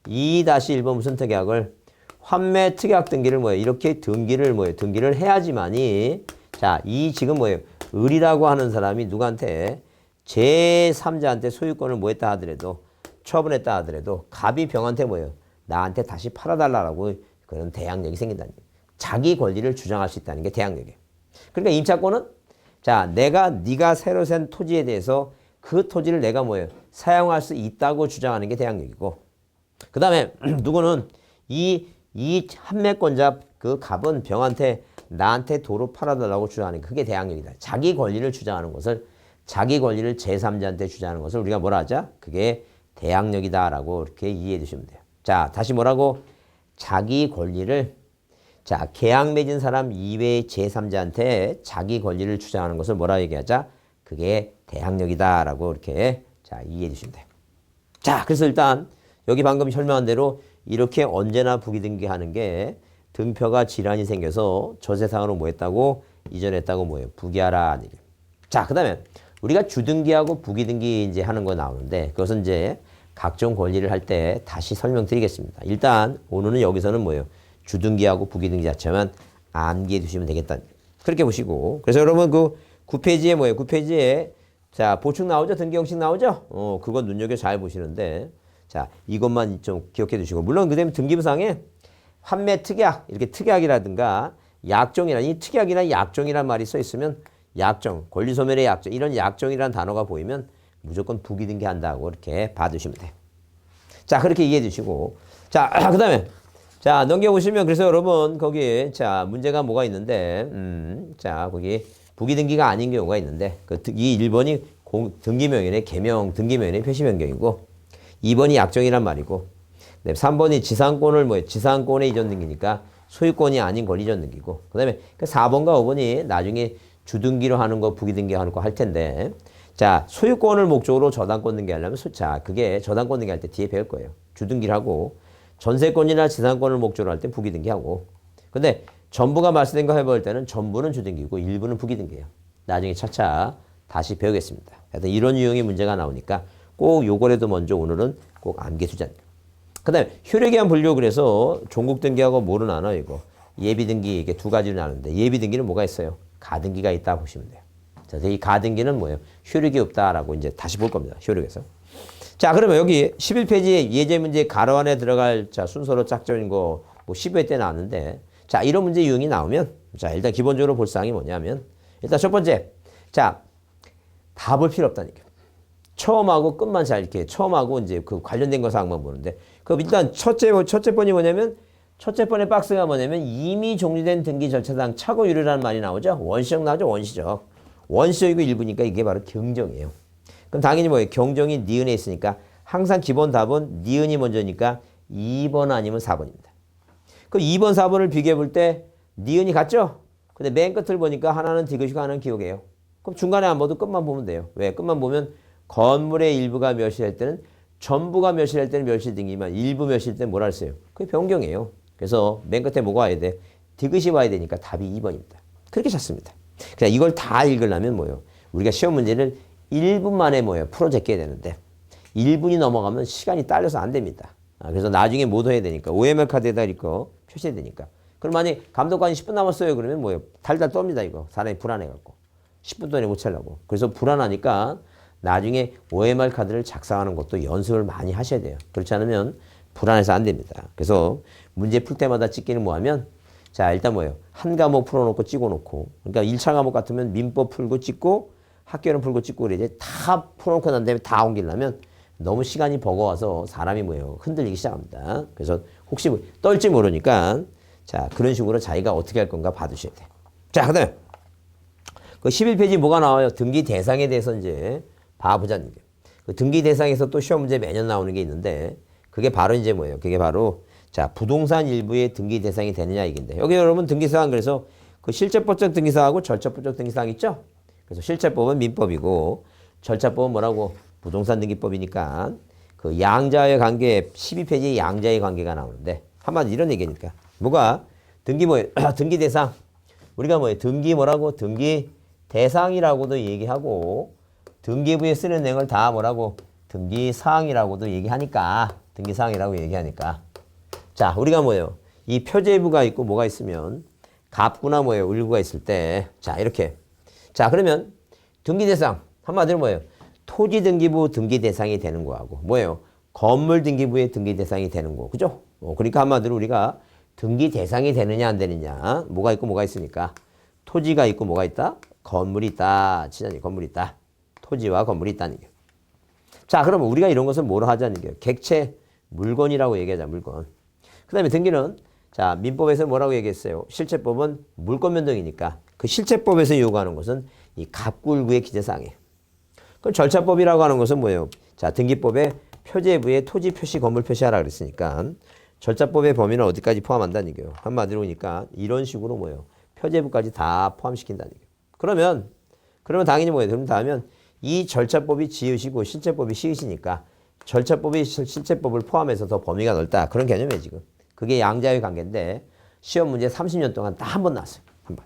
2-1번 무슨 특약을 환매 특약 등기를 뭐예요? 이렇게 등기를 해야지만이 자, 이 지금 뭐예요? 을이라고 하는 사람이 누구한테 제3자한테 소유권을 뭐 했다 하더라도 처분했다 하더라도 갑이 병한테 뭐예요? 나한테 다시 팔아달라고 그런 대항력이 생긴다는 거예요. 자기 권리를 주장할 수 있다는 게 대항력이에요. 그러니까 임차권은 자, 네가 새로 산 토지에 대해서 그 토지를 내가 뭐예요? 사용할 수 있다고 주장하는 게 대항력이고 그 다음에 누구는 이 환매권자 그 갑은 병한테 나한테 도로 팔아달라고 주장하는 게 그게 대항력이다. 자기 권리를 주장하는 것을 자기 권리를 제3자한테 주장하는 것을 우리가 뭐라 하자? 그게 대항력이다라고 이렇게 이해해 주시면 돼요. 자, 다시 뭐라고? 자기 권리를 자, 계약 맺은 사람 이외의 제3자한테 자기 권리를 주장하는 것을 뭐라 얘기하자? 그게 대항력이다라고 이렇게 자, 이해해 주시면 돼요. 자, 그래서 일단 여기 방금 설명한 대로 이렇게 언제나 부기등기하는 게 등표가 질환이 생겨서 저세상으로 뭐 했다고? 이전했다고 뭐예요? 부기하라. 자, 그 다음에 우리가 주등기하고 부기등기 이제 하는 거 나오는데 그것은 이제 각종 권리를 할 때 다시 설명드리겠습니다. 일단 오늘은 여기서는 뭐예요? 주등기하고 부기등기 자체만 암기해 두시면 되겠다. 그렇게 보시고 그래서 여러분 그 9페이지에 뭐예요? 9페이지에 자, 보충 나오죠? 등기 형식 나오죠? 그건 눈여겨 잘 보시는데 자, 이것만 좀 기억해 두시고 물론 그다음에 등기부상에 환매 특약 이렇게 특약이라든가 약정이란 이 특약이나 약정이란 말이 써 있으면 약정, 권리소멸의 약정 이런 약정이라는 단어가 보이면 무조건 부기등기한다고 이렇게 봐두시면 돼요. 자, 그렇게 이해해 주시고 자, 그 다음에 자, 넘겨보시면 그래서 여러분 거기 자, 문제가 뭐가 있는데 자, 거기 부기등기가 아닌 경우가 있는데 이 1번이 등기명인의 개명, 등기명인의 표시변경이고 2번이 약정이란 말이고 3번이 지상권을 지상권의 이전 등기니까 소유권이 아닌 권리 이전 등기고 그 다음에 4번과 5번이 나중에 주등기로 하는 거 부기등기 하는 거 할 텐데 자, 소유권을 목적으로 저당권 등기하려면 자, 그게 저당권 등기할 때 뒤에 배울 거예요. 주등기를 하고 전세권이나 지상권을 목적으로 할 때 부기등기하고 근데 전부가 말씀된 거 해볼 때는 전부는 주등기고 일부는 부기등기예요. 나중에 차차 다시 배우겠습니다. 하여튼 이런 유형의 문제가 나오니까 꼭 요거라도 먼저 오늘은 꼭 암기해 두자. 그 다음에 효력기한 분류 그래서 종국등기하고 뭐를 나눠 이거 예비등기 이게 두 가지로 나누는데 예비등기는 뭐가 있어요? 가등기가 있다 보시면 돼요. 자, 이 가등기는 뭐예요? 효력이 없다라고 이제 다시 볼 겁니다. 효력에서. 자, 그러면 여기 11페이지에 예제 문제 가로 안에 들어갈 자, 순서로 짝져있는 거 뭐 15회 때 나왔는데 자, 이런 문제 유형이 나오면 자, 일단 기본적으로 볼 사항이 뭐냐면 일단 첫 번째 자, 다 볼 필요 없다니까. 처음하고 끝만 잘 이렇게 처음하고 이제 그 관련된 거 사항만 보는데 그 일단 첫째 번이 뭐냐면 첫째 번의 박스가 뭐냐면 이미 종료된 등기 절차상 착오 유료라는 말이 나오죠. 원시적 나오죠. 원시적이고 일부니까 이게 바로 경정이에요. 그럼 당연히 뭐예요? 경정이 니은에 있으니까 항상 기본 답은 니은이 먼저니까 2번 아니면 4번입니다. 그 2번, 4번을 비교해 볼 때 니은이 같죠? 근데 맨 끝을 보니까 하나는 디귿이고 하나는 기역이에요. 그럼 중간에 안 봐도 끝만 보면 돼요. 왜? 끝만 보면 건물의 일부가 몇이랄 때는 전부가 몇이랄 때는 몇이 등이지만 일부 몇일 때는 뭐라 했어요? 그게 변경이에요. 그래서 맨 끝에 뭐가 와야 돼? 디귿이 와야 되니까 답이 2번입니다. 그렇게 찾습니다. 그냥 이걸 다 읽으려면 뭐예요? 우리가 시험 문제를 1분 만에 뭐예요? 풀어 제껴야 되는데 1분이 넘어가면 시간이 딸려서 안 됩니다. 그래서 나중에 못 해야 되니까 OMR 카드에다 이거 표시해야 되니까. 그럼 만약 감독관이 10분 남았어요. 그러면 뭐예요? 달달 떱니다. 이거 사람이 불안해갖고 10분 동안에 못 차려고. 그래서 불안하니까 나중에 OMR 카드를 작성하는 것도 연습을 많이 하셔야 돼요. 그렇지 않으면 불안해서 안 됩니다. 그래서 문제 풀 때마다 찍기는 뭐하면 자 일단 뭐예요? 한 과목 풀어놓고 찍어놓고 그러니까 1차 과목 같으면 민법 풀고 찍고 학교는 풀고 찍고 그래. 다 풀어놓고 난 다음에 다 옮기려면 너무 시간이 버거워서 사람이 뭐예요? 흔들리기 시작합니다. 그래서 혹시 떨지 모르니까 자 그런 식으로 자기가 어떻게 할 건가 봐두셔야 돼요. 자 그다음에 그 11페이지 뭐가 나와요? 등기 대상에 대해서 이제 봐보자는 게. 그 등기 대상에서 또 시험 문제 매년 나오는 게 있는데 그게 바로 이제 뭐예요? 그게 바로 자 부동산 일부의 등기 대상이 되느냐 이긴데 여기 여러분 등기사항 그래서 그 실제법적 등기사항하고 절차법적 등기사항 있죠? 그래서 실제법은 민법이고 절차법은 뭐라고? 부동산 등기법이니까 그 양자의 관계 12페이지에 양자의 관계가 나오는데 한마디 이런 얘기니까 뭐가 등기 뭐예요? 등기 대상 우리가 뭐예요? 등기 뭐라고? 등기 대상이라고도 얘기하고 등기부에 쓰는 내용을 다 뭐라고? 등기 사항이라고도 얘기하니까 등기 사항이라고 얘기하니까 자 우리가 뭐예요? 이 표제부가 있고 뭐가 있으면 갑구나 뭐예요? 을구가 있을 때 자 이렇게 자 그러면 등기 대상 한마디로 뭐예요? 토지 등기부 등기 대상이 되는 거하고 뭐예요? 건물 등기부의 등기 대상이 되는 거 그죠? 그러니까 한마디로 우리가 등기 대상이 되느냐 안 되느냐 뭐가 있고 뭐가 있으니까 토지가 있고 뭐가 있다? 건물이 있다. 치자니 건물이 있다. 토지와 건물이 있다는 게. 자 그러면 우리가 이런 것을 뭐로 하자는 게 객체 물건이라고 얘기하자 물건. 그 다음에 등기는 자 민법에서 뭐라고 얘기했어요? 실체법은 물권 변동이니까 그 실체법에서 요구하는 것은 이 갑구을구의 기재사항이에요. 그럼 절차법이라고 하는 것은 뭐예요? 자 등기법에 표제부에 토지 표시 건물 표시하라 그랬으니까 절차법의 범위는 어디까지 포함한다는 얘기예요. 한마디로 보니까 이런 식으로 뭐예요? 표제부까지 다 포함시킨다는 얘기예요. 그러면 당연히 뭐예요? 그럼 다음은 이 절차법이 지읒이고 실체법이 시읒이니까 절차법이 실체법을 포함해서 더 범위가 넓다. 그런 개념이에요 지금. 그게 양자의 관계인데 시험 문제 30년 동안 딱 한 번 나왔어요. 한 번.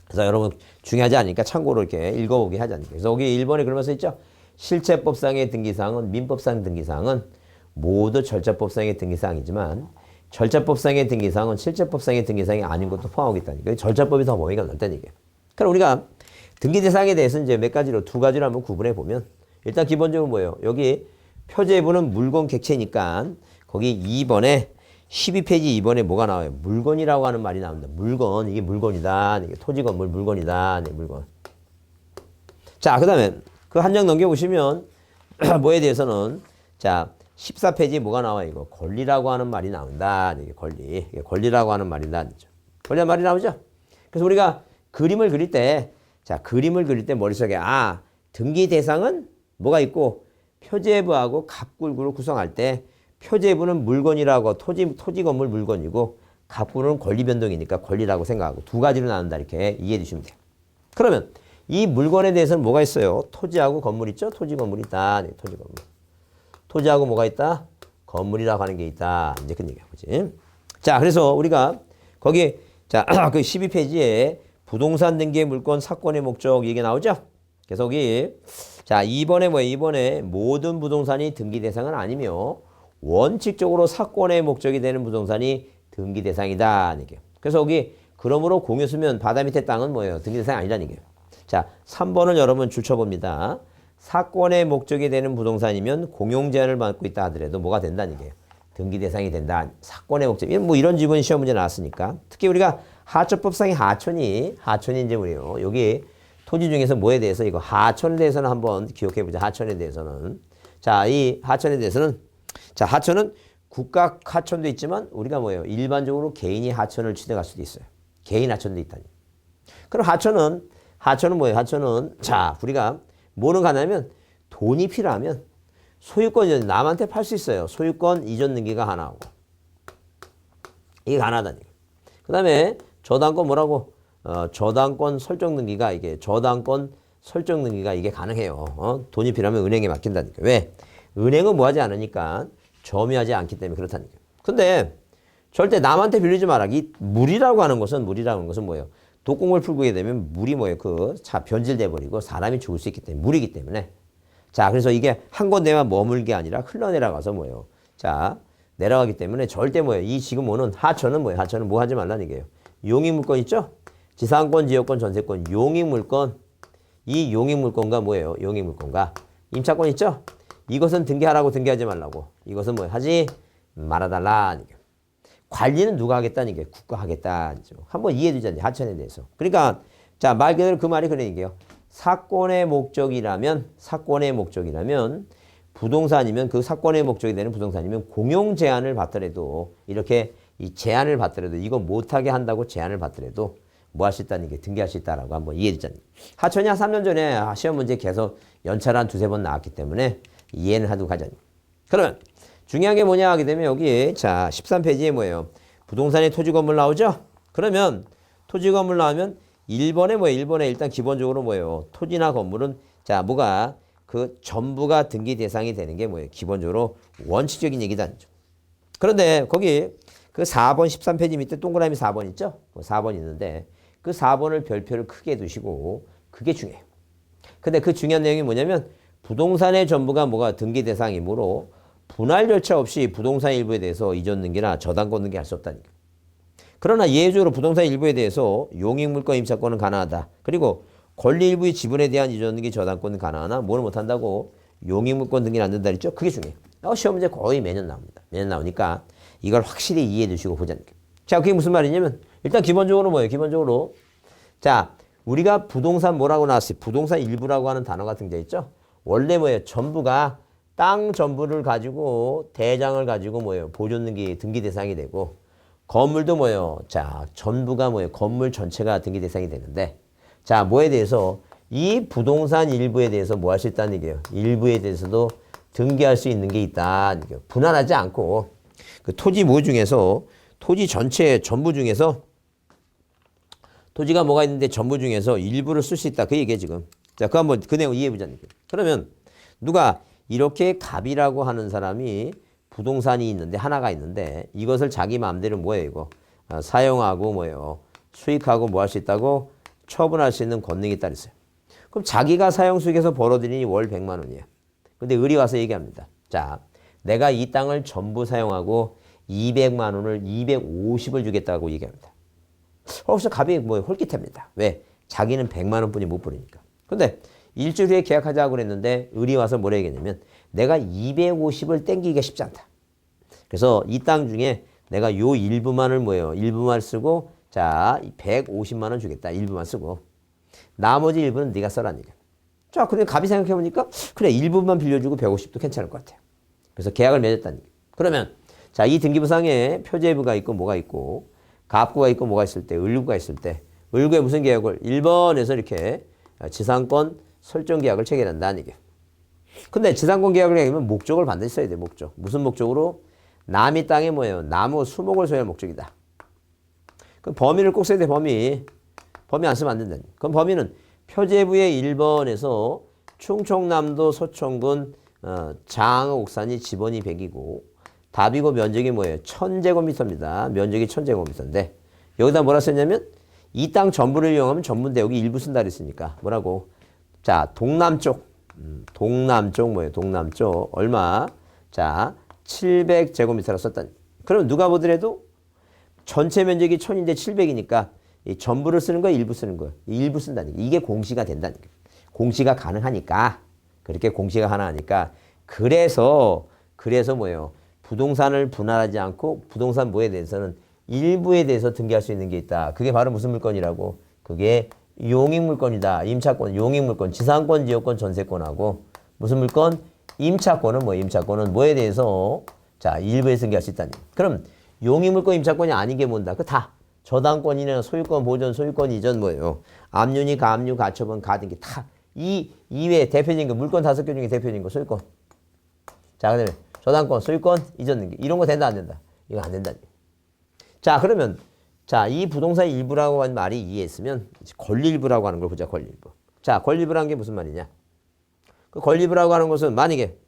그래서 여러분 중요하지 않으니까 참고로 이렇게 읽어보게 하자니까. 그래서 여기 1번에 그러면서 있죠. 실체법상의 등기사항은 민법상 등기사항은 모두 절차법상의 등기사항이지만 절차법상의 등기사항은 실체법상의 등기사항이 아닌 것도 포함하고 있다니까. 절차법이 더 범위가 넓다는 얘기예요. 그럼 우리가 등기 대상에 대해서 이제 몇 가지로 두 가지로 한번 구분해 보면 일단 기본적으로 뭐예요? 여기 표제부는 물건 객체니까 거기 2번에 12페이지 2번에 뭐가 나와요? 물건이라고 하는 말이 나옵니다. 물건 이게 물건이다. 이게 토지 건물 물건이다. 네, 물건. 자, 그다음에 그 한 장 넘겨 보시면 뭐에 대해서는 자 14페이지 뭐가 나와요? 이거 권리라고 하는 말이 나온다. 이게 권리. 이게 권리라고 하는 말이 나오죠. 권리라는 말이 나오죠. 그래서 우리가 그림을 그릴 때 자, 그림을 그릴 때 머릿속에 등기 대상은 뭐가 있고 표제부하고 갑구을구를 구성할 때 표제부는 물건이라고 토지 건물 물건이고 갑구는 권리 변동이니까 권리라고 생각하고 두 가지로 나눈다 이렇게 이해해 주시면 돼요. 그러면 이 물건에 대해서는 뭐가 있어요? 토지하고 건물 있죠? 토지 건물이 있다. 네, 토지 건물. 토지하고 뭐가 있다? 건물이라고 하는 게 있다. 이제 그 얘기야 보지. 자, 그래서 우리가 거기 자, 그 12페이지에 부동산 등기의 물건 사건의 목적 얘기 나오죠? 그래서 여기 자, 2번에 뭐예요? 2번에 모든 부동산이 등기 대상은 아니며 원칙적으로 사건의 목적이 되는 부동산이 등기 대상이다. 이게. 그래서 여기 그러므로 공유 수면 바다 밑에 땅은 뭐예요? 등기 대상이 아니라는 얘기예요. 자, 3번을 여러분 줄쳐봅니다. 사건의 목적이 되는 부동산이면 공용 제한을 받고 있다 하더라도 뭐가 된다는 얘기예요. 등기 대상이 된다. 사건의 목적. 뭐 이런 지분 시험 문제 나왔으니까. 특히 우리가 하천법상의 하천이 이제 우리요. 여기 토지 중에서 뭐에 대해서 이거 하천에 대해서는 한번 기억해 보자. 하천에 대해서는. 자, 이 하천에 대해서는 자, 하천은 국가 하천도 있지만 우리가 뭐예요? 일반적으로 개인이 하천을 취득할 수도 있어요. 개인 하천도 있다니. 그럼 하천은 뭐예요? 하천은 자, 우리가 뭐는 가냐면 돈이 필요하면 소유권 이전 남한테 팔 수 있어요. 소유권 이전 등기가 하나고 이게 가능하다니. 그다음에 저당권 뭐라고? 저당권 설정 등기가 이게 저당권 설정 등기가 이게 가능해요. 돈이 필요하면 은행에 맡긴다니까. 왜? 은행은 뭐 하지 않으니까 점유하지 않기 때문에 그렇다니까. 근데 절대 남한테 빌리지 마라. 이 물이라고 하는 것은 뭐예요? 독공을 풀게 되면 물이 뭐예요? 자, 변질돼 버리고 사람이 죽을 수 있기 때문에 물이기 때문에. 자, 그래서 이게 한 곳에만 머물게 아니라 흘러내려가서 뭐예요? 자, 내려가기 때문에 절대 뭐예요? 이 지금 오는 하천은 뭐예요? 하천은 뭐 하지 말라는 얘기예요. 용익물권 있죠? 지상권, 지역권, 전세권, 용익물권. 이 용익물권과 뭐예요? 용익물권과 임차권 있죠? 이것은 등기하라고 등기하지 말라고. 이것은 뭐예요? 하지 말아달라. 관리는 누가 하겠다는 게 국가 하겠다. 한번 이해해 주자니 하천에 대해서. 그러니까 자, 말 그대로 그 말이 그런 얘기예요. 사건의 목적이라면 부동산이면 그 사건의 목적이 되는 부동산이면 공용 제한을 받더라도 이렇게 이 제한을 받더라도 이거 못하게 한다고 제한을 받더라도 뭐 할 수 있다는 게 등기할 수 있다라고 한번 이해해 주자니. 하천이 한 3년 전에 시험 문제 계속 연차를 한 두세 번 나왔기 때문에 이해는 하고 가자니. 그러면 중요한 게 뭐냐 하게 되면 여기 자 13페이지에 뭐예요? 부동산의 토지 건물 나오죠? 그러면 토지 건물 나오면 1번에 뭐예요? 1번에 일단 기본적으로 뭐예요? 토지나 건물은 자 뭐가 그 전부가 등기 대상이 되는 게 뭐예요? 기본적으로 원칙적인 얘기다. 그런데 거기 그 4번 13페이지 밑에 동그라미 4번 있죠? 4번 있는데 그 4번을 별표를 크게 두시고 그게 중요해요. 근데 그 중요한 내용이 뭐냐면 부동산의 전부가 뭐가 등기 대상이므로 분할 절차 없이 부동산 일부에 대해서 이전 등기나 저당권 등기 할 수 없다니까. 그러나 예외적으로 부동산 일부에 대해서 용익물권 임차권은 가능하다. 그리고 권리 일부의 지분에 대한 이전 등기 저당권은 가능하나 뭐를 못한다고? 용익물권 등기는 안 된다 그랬죠? 그게 중요해요. 시험 문제 거의 매년 나옵니다. 매년 나오니까 이걸 확실히 이해해 두시고 보자니까. 자, 그게 무슨 말이냐면 일단 기본적으로 뭐예요? 기본적으로 자 우리가 부동산 뭐라고 나왔어요? 부동산 일부라고 하는 단어가 등장했죠? 원래 뭐예요? 전부가 땅 전부를 가지고 대장을 가지고 뭐예요? 보존 등기 대상이 되고 건물도 뭐예요? 자, 전부가 뭐예요? 건물 전체가 등기 대상이 되는데 자, 뭐에 대해서 이 부동산 일부에 대해서 뭐 할 수 있다는 얘기예요? 일부에 대해서도 등기할 수 있는 게 있다. 분할하지 않고 그 토지 뭐 중에서 토지 전체 전부 중에서 토지가 뭐가 있는데 전부 중에서 일부를 쓸 수 있다. 그 얘기예요, 지금. 자, 그 한번 그 내용 이해해 보자. 그러면 누가 이렇게 갑이라고 하는 사람이 부동산이 있는데 하나가 있는데 이것을 자기 마음대로 뭐예요 이거 사용하고 뭐예요 수익하고 뭐 할 수 있다고 처분할 수 있는 권능이 있다 그랬어요. 그럼 자기가 사용 수익에서 벌어들이니 월 100만 원이에요. 근데 을이 와서 얘기합니다. 자, 내가 이 땅을 전부 사용하고 200만 원을 250을 주겠다고 얘기합니다. 혹시 갑이 뭐 홀깃합니다. 왜? 자기는 100만 원뿐이 못 벌으니까. 근데 일주일 후에 계약하자고 그랬는데 을이 와서 뭐라 얘기했냐면 내가 250을 땡기기가 쉽지 않다. 그래서 이 땅 중에 내가 요 일부만을 뭐예요? 일부만 쓰고 자 150만 원 주겠다. 일부만 쓰고 나머지 일부는 네가 써라는 얘기야. 자, 근데 갑이 생각해보니까 그래 일부만 빌려주고 150도 괜찮을 것 같아요. 그래서 계약을 맺었다는 얘기야. 그러면 자, 이 등기부상에 표제부가 있고 뭐가 있고 갑구가 있고 뭐가 있을 때 을구가 있을 때 을구에 무슨 계약을 1번에서 이렇게 지상권 설정 계약을 체결한다는 얘기예요. 근데 지상권 계약을 하려면 목적을 반드시 써야 돼. 목적. 무슨 목적으로? 남이 땅에 뭐예요? 나무, 수목을 소유할 목적이다. 그럼 범위를 꼭 써야 돼. 범위 안 쓰면 안 된다. 그럼 범위는 표제부의 1번에서 충청남도 서천군 장옥산이 지번이 100이고 답이고 면적이 뭐예요? 1000제곱미터입니다. 면적이 1000제곱미터인데 여기다 뭐라 썼냐면 이 땅 전부를 이용하면 전부인데 여기 일부 쓴다 그랬으니까 뭐라고? 자, 동남쪽 뭐예요? 동남쪽 얼마? 자, 700제곱미터라 썼다니. 그럼 누가 보더라도 전체 면적이 1000인데 700이니까 이 전부를 쓰는 거야, 일부 쓰는 거야? 일부 쓴다니. 이게 공시가 된다니. 공시가 가능하니까. 그렇게 공시가 가능하니까. 그래서 뭐예요? 부동산을 분할하지 않고 부동산 뭐에 대해서는 일부에 대해서 등기할 수 있는 게 있다. 그게 바로 무슨 물건이라고? 그게 용익물권이다. 임차권, 용익물권, 지상권, 지역권, 전세권하고 무슨 물권? 임차권은 뭐예요? 임차권은 뭐에 대해서 자 일부에 등기할 수 있다니. 그럼 용익물권, 임차권이 아닌 게 뭔다? 그 다 저당권이나 소유권 보존, 소유권 이전 뭐예요? 압류니, 가압류, 가처분, 가등기 다 이 이외에 대표적인 거 물권 5개 중에 대표적인 거 소유권. 자, 그다음에 저당권, 소유권, 이전 등기. 이런 거 된다, 안 된다? 이거 안 된다. 자, 그러면 자, 이 부동산 일부라고 한 말이 이해했으면 권리일부라고 하는 걸 보자, 권리일부. 자, 권리일부라는 게 무슨 말이냐? 그 권리일부라고 하는 것은 만약에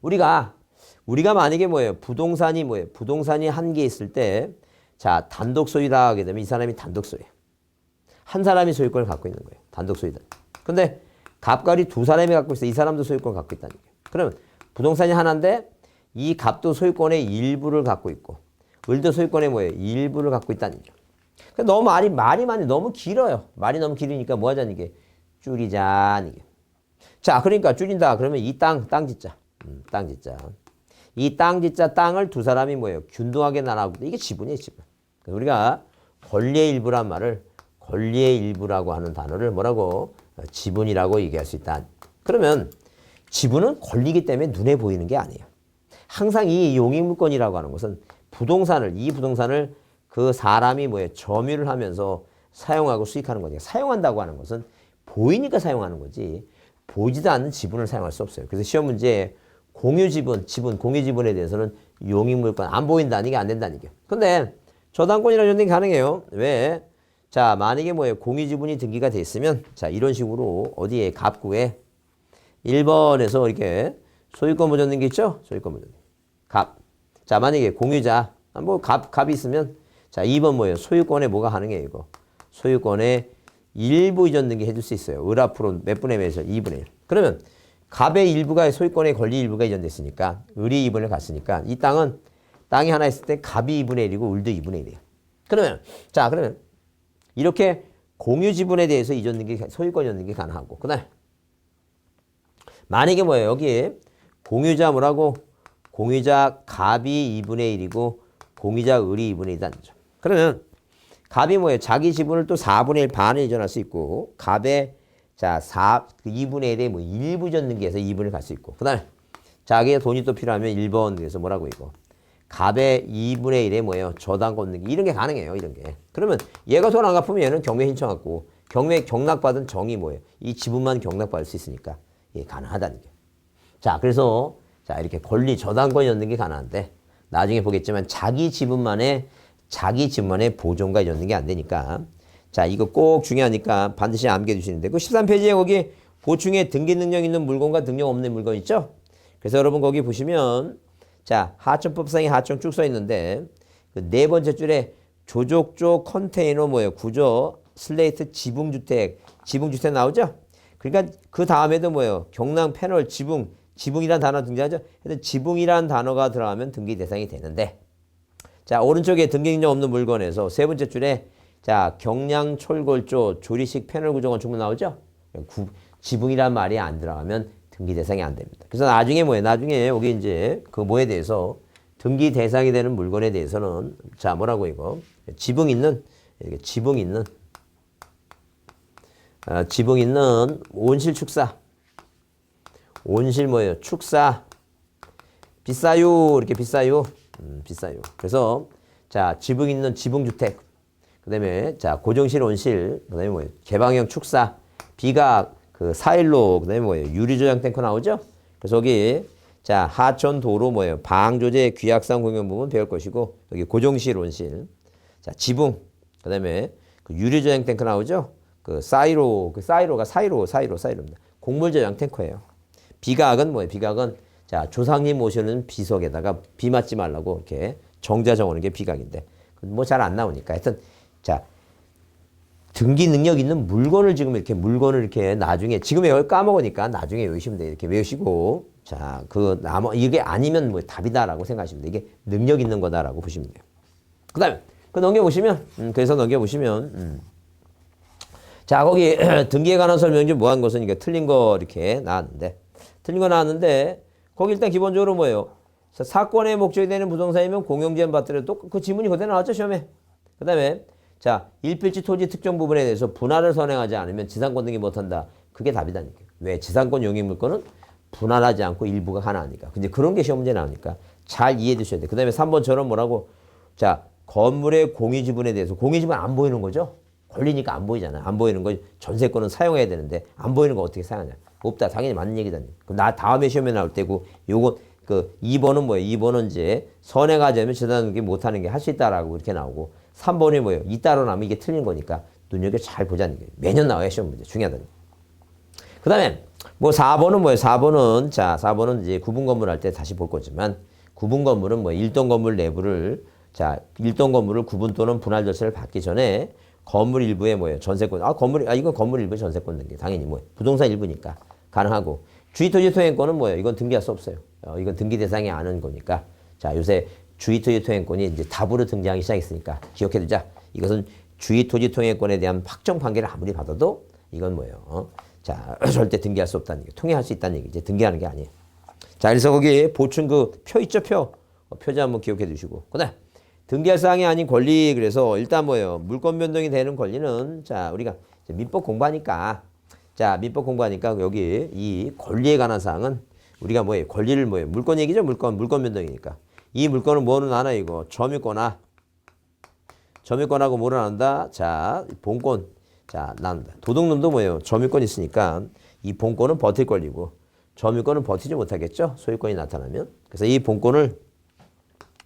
우리가 만약에 뭐예요? 부동산이 뭐예요? 부동산이 한 개 있을 때 자, 단독 소유다 하게 되면 이 사람이 단독 소유예요. 한 사람이 소유권을 갖고 있는 거예요. 단독 소유다. 근데 갑과을이 두 사람이 갖고 있어. 이 사람도 소유권을 갖고 있다는 거예요. 그러면 부동산이 하나인데 이 갑도 소유권의 일부를 갖고 있고 을도 소유권의 뭐예요? 일부를 갖고 있다는 거죠. 너무 말이 많이 너무 길어요. 말이 너무 길으니까 뭐 하자는 게 줄이자는 게. 자, 그러니까 줄인다. 그러면 이 땅 짓자. 땅 짓자. 이 땅 짓자 땅을 두 사람이 뭐예요? 균등하게 나눠고 이게 지분이에요, 지분. 그래서 우리가 권리의 일부란 말을 권리의 일부라고 하는 단어를 뭐라고? 지분이라고 얘기할 수 있다. 그러면 지분은 권리이기 때문에 눈에 보이는 게 아니에요. 항상 이 용익물권이라고 하는 것은 이 부동산을 그 사람이 뭐예요? 점유를 하면서 사용하고 수익하는 거니까 사용한다고 하는 것은 보이니까 사용하는 거지 보이지도 않는 지분을 사용할 수 없어요. 그래서 시험 문제에 공유 지분에 대해서는 용익물권 안 보인다는 게 안 된다는 게. 근데 저당권이라는 전등이 가능해요. 왜? 자, 만약에 뭐예요? 공유 지분이 등기가 돼 있으면 자, 이런 식으로 어디에 갑구에 1번에서 이렇게 소유권 보존 등기 있죠? 소유권 보존 등기. 갑. 자, 만약에 공유자 뭐 갑이 있으면 자, 2번 뭐예요? 소유권에 뭐가 가능해요, 이거? 소유권에 일부 이전 등기 해줄 수 있어요. 을 앞으로 몇 분의 몇에서 2분의 1. 그러면 갑의 일부가 소유권의 권리 일부가 이전됐으니까 을이 2분의 1 갔으니까 이 땅이 하나 있을 때 갑이 2분의 1이고 을도 2분의 1이에요. 그러면 이렇게 공유 지분에 대해서 이전 등기 소유권 이전 등기 가능하고 그다음에 만약에 뭐예요? 여기에 공유자 뭐라고? 공유자 갑이 2분의 1이고 공유자 을이 2분의 1이다. 그러면 갑이 뭐예요? 자기 지분을 또 4분의 1 반을 이전할 수 있고 갑의 자, 2분의 1에 뭐 일부 이전 등기해서 2분을 갈 수 있고 그다음에 자기의 돈이 또 필요하면 1번 등기해서 뭐라고 이거 갑의 2분의 1에 뭐예요? 저당권 등기 이런 게 가능해요. 이런 게. 그러면 얘가 돈 안 갚으면 얘는 경매 신청하고 경매 경락받은 정이 뭐예요? 이 지분만 경락받을 수 있으니까 이게 가능하다는 게. 자, 그래서 자, 이렇게 권리 저당권이 얻는 게 가능한데 나중에 보겠지만 자기 지분만의 보존과 이런 게 안 되니까 자, 이거 꼭 중요하니까 반드시 암기해 주시는데 그 13페이지에 거기 보충에 등기 능력 있는 물건과 능력 없는 물건 있죠? 그래서 여러분 거기 보시면 자, 하청법상에 하청 쭉 써 있는데 그 네 번째 줄에 조족조 컨테이너 뭐예요? 구조 슬레이트 지붕주택 나오죠? 그러니까 그 다음에도 뭐예요? 경랑 패널 지붕이란 단어 등장하죠? 그래서 지붕이란 단어가 들어가면 등기 대상이 되는데 자, 오른쪽에 등기 능력 없는 물건에서 세 번째 줄에 자, 경량 철골조 조리식 패널 구조가 충분 나오죠? 지붕이란 말이 안 들어가면 등기 대상이 안 됩니다. 그래서 나중에 뭐예요? 나중에 여기 이제 그 뭐에 대해서 등기 대상이 되는 물건에 대해서는 자, 뭐라고 이거? 지붕 있는 온실 축사. 온실 뭐예요? 축사. 비싸요. 이렇게 비싸요. 비싸요. 그래서 자, 지붕 있는 지붕주택. 그다음에 자, 고정실 온실. 그다음에 뭐예요? 개방형 축사. 비가 그 사일로 그다음에 뭐예요? 유리조장 탱크 나오죠? 그래서 여기 자, 하천 도로 뭐예요? 방조제 귀약상 공용 부분 배울 것이고 여기 고정실 온실. 자, 지붕. 그다음에 그 유리조장 탱크 나오죠? 그 사이로가 사이로입니다. 곡물저장 탱커예요. 비각은 뭐예요? 비각은 자, 조상님 모시는 비석에다가 비 맞지 말라고 이렇게 정자 정하는 게 비각인데 뭐 잘 안 나오니까 하여튼 자, 등기 능력 있는 물건을 이렇게 나중에 지금 까먹으니까 나중에 외우시면 돼요. 이렇게 외우시고 자, 이게 아니면 뭐 답이다라고 생각하시면 돼요. 이게 능력 있는 거다라고 보시면 돼요. 그다음에 그래서 넘겨보시면 자, 거기 등기에 관한 설명지 뭐한 것은 이게 틀린 거 이렇게 나왔는데 거기 일단 기본적으로 뭐예요? 사건의 목적이 되는 부동산이면 공용제한 받더라도 또 그 지문이 그대로 나왔죠, 시험에. 그 다음에 자, 일필지 토지 특정 부분에 대해서 분할을 선행하지 않으면 지상권 등기 못한다. 그게 답이다니까. 왜? 지상권 용익물권은 분할하지 않고 일부가 가능하니까. 근데 그런 게 시험 문제 나오니까 잘 이해해 두셔야 돼요. 그 다음에 3번처럼 뭐라고? 자, 건물의 공유지분에 대해서 공유지분 안 보이는 거죠? 권리니까 안 보이잖아. 안 보이는 거 전세권은 사용해야 되는데 안 보이는 거 어떻게 사용하냐. 없다. 당연히 맞는 얘기다. 그럼 나 다음에 시험에 나올 때고 요거 그 2번은 뭐예요? 2번은 이제 선행하자면 재산등기 못하는 게 할 수 있다라고 이렇게 나오고 3번이 뭐예요? 이따로 나면 이게 틀린 거니까 눈여겨 잘 보자는 얘기예요. 매년 나와요. 시험 문제. 중요하다는. 그 다음에 뭐 4번은 뭐예요? 4번은 자 4번은 이제 구분 건물 할 때 다시 볼 거지만 구분 건물은 뭐 1동 건물 내부를 자 1동 건물을 구분 또는 분할 절차를 받기 전에 건물 일부에 뭐예요? 전세권. 이건 건물 일부 전세권 등기. 당연히 뭐예요? 부동산 일부니까 가능하고 주의토지 통행권은 뭐예요? 이건 등기할 수 없어요. 이건 등기 대상이 아닌 거니까. 자, 요새 주의토지 통행권이 이제 답으로 등장하기 시작했으니까 기억해 두자. 이것은 주의토지 통행권에 대한 확정 판결을 아무리 받아도 이건 뭐예요? 자, 절대 등기할 수 없다는 얘기. 통행할 수 있다는 얘기. 이제 등기하는 게 아니에요. 자, 그래서 거기 보충 그 표 있죠, 표. 표지 한번 기억해 두시고. 그다음 등기할 사항이 아닌 권리. 그래서 일단 뭐예요? 물권 변동이 되는 권리는 자, 우리가 민법 공부하니까 자, 민법 공부하니까 여기 이 권리에 관한 사항은 우리가 뭐예요? 권리를 뭐예요? 물권 얘기죠, 물권 변동이니까. 이 물권은 뭐로 나눠 이거? 점유권하고 뭐로 나눈다? 자, 본권. 자, 나눈다. 도둑놈도 뭐예요? 점유권 있으니까 이 본권은 버틸 권리고 점유권은 버티지 못하겠죠? 소유권이 나타나면. 그래서 이 본권을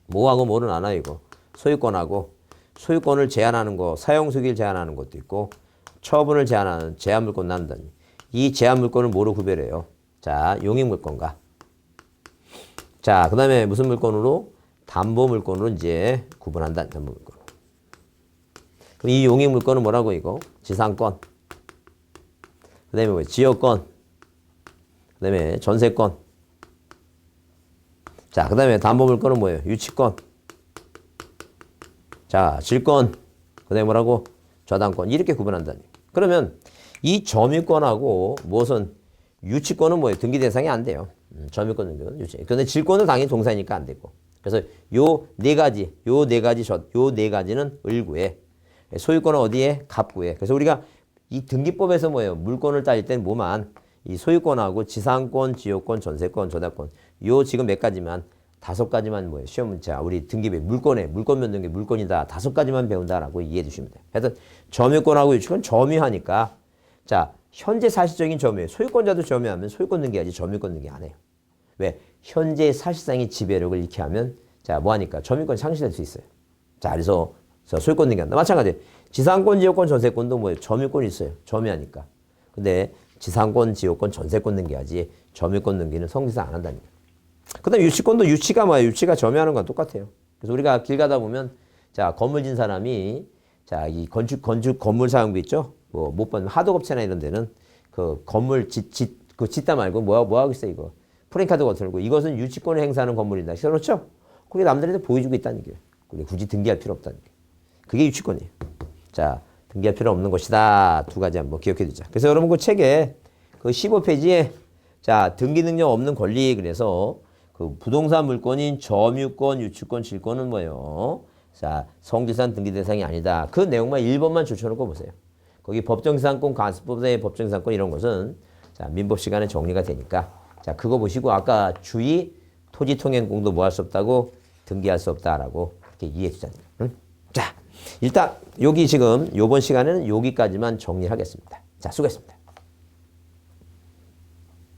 뭐하고 뭐로 나눠 이거? 소유권을 제한하는 거, 사용수기를 제한하는 것도 있고 처분을 제한하는 제한물권 나눈다니. 이 제한물권을 뭐로 구별해요? 자, 용익물권과 자, 그 다음에 무슨 물권으로? 담보물권으로 이제 구분한다. 담보물권. 그럼 이 용익물권은 뭐라고 이거? 지상권. 그 다음에 뭐 지역권. 그 다음에 전세권. 자, 그 다음에 담보물권은 뭐예요? 유치권. 자, 질권. 그 다음에 뭐라고? 저당권. 이렇게 구분한다니. 그러면 이 점유권하고 무엇은 유치권은 뭐예요? 등기 대상이 안 돼요. 점유권 등기는 유치. 그런데 질권은 당연히 동사니까 안 되고. 그래서 요 네 가지는 을구에. 소유권은 어디에? 갑구에. 그래서 우리가 이 등기법에서 뭐예요? 물권을 따질 때는 뭐만 이 소유권하고 지상권, 지역권, 전세권, 저당권 요 지금 몇 가지만 5가지만 뭐예요? 시험 문자 우리 등기부에 물권 변동기 물권이다 5가지만 배운다라고 이해해 주시면 돼요. 하여튼 점유권하고 유치권 점유하니까 자 현재 사실적인 점유예요. 소유권자도 점유하면 소유권 등기하지 점유권 등기 안 해요. 왜? 현재 사실상의 지배력을 잃게 하면 자 뭐하니까 점유권이 상실될 수 있어요. 자 그래서 소유권 등기한다. 마찬가지 지상권, 지역권, 전세권도 뭐예요? 점유권이 있어요. 점유하니까. 근데 지상권, 지역권, 전세권 등기하지 점유권 등기는 성질상 안 한다니까. 그 다음에 유치권도 유치가 뭐야? 유치가 점유하는 건 똑같아요. 그래서 우리가 길 가다 보면 자 건물 진 사람이 자 이 건축 건물 사용비 있죠? 뭐 못 받는 하도업체나 이런 데는 그 건물 그 짓다 말고 뭐 하고 있어 이거 프랜카드 걸고 이것은 유치권을 행사하는 건물이다. 그렇죠? 그게 남들한테 보여주고 있다는 얘기예요. 그게 굳이 등기할 필요 없다는 게. 그게 유치권이에요. 자, 등기할 필요 없는 것이다. 2가지 한번 기억해 두자. 그래서 여러분 그 책에 그 15페이지에 자, 등기 능력 없는 권리 그래서 그 부동산 물권인 점유권, 유치권, 질권은 뭐예요? 자, 성질상 등기 대상이 아니다. 그 내용만 1번만 줄쳐놓고 보세요. 거기 법정지상권, 관습법의 법정지상권 이런 것은 자, 민법 시간에 정리가 되니까 자, 그거 보시고 아까 주의 토지통행공도 뭐 할 수 없다고 등기할 수 없다라고 이렇게 이해해 주자는 거예요. 응? 자, 일단 여기 지금 요번 시간에는 여기까지만 정리하겠습니다. 자, 수고했습니다.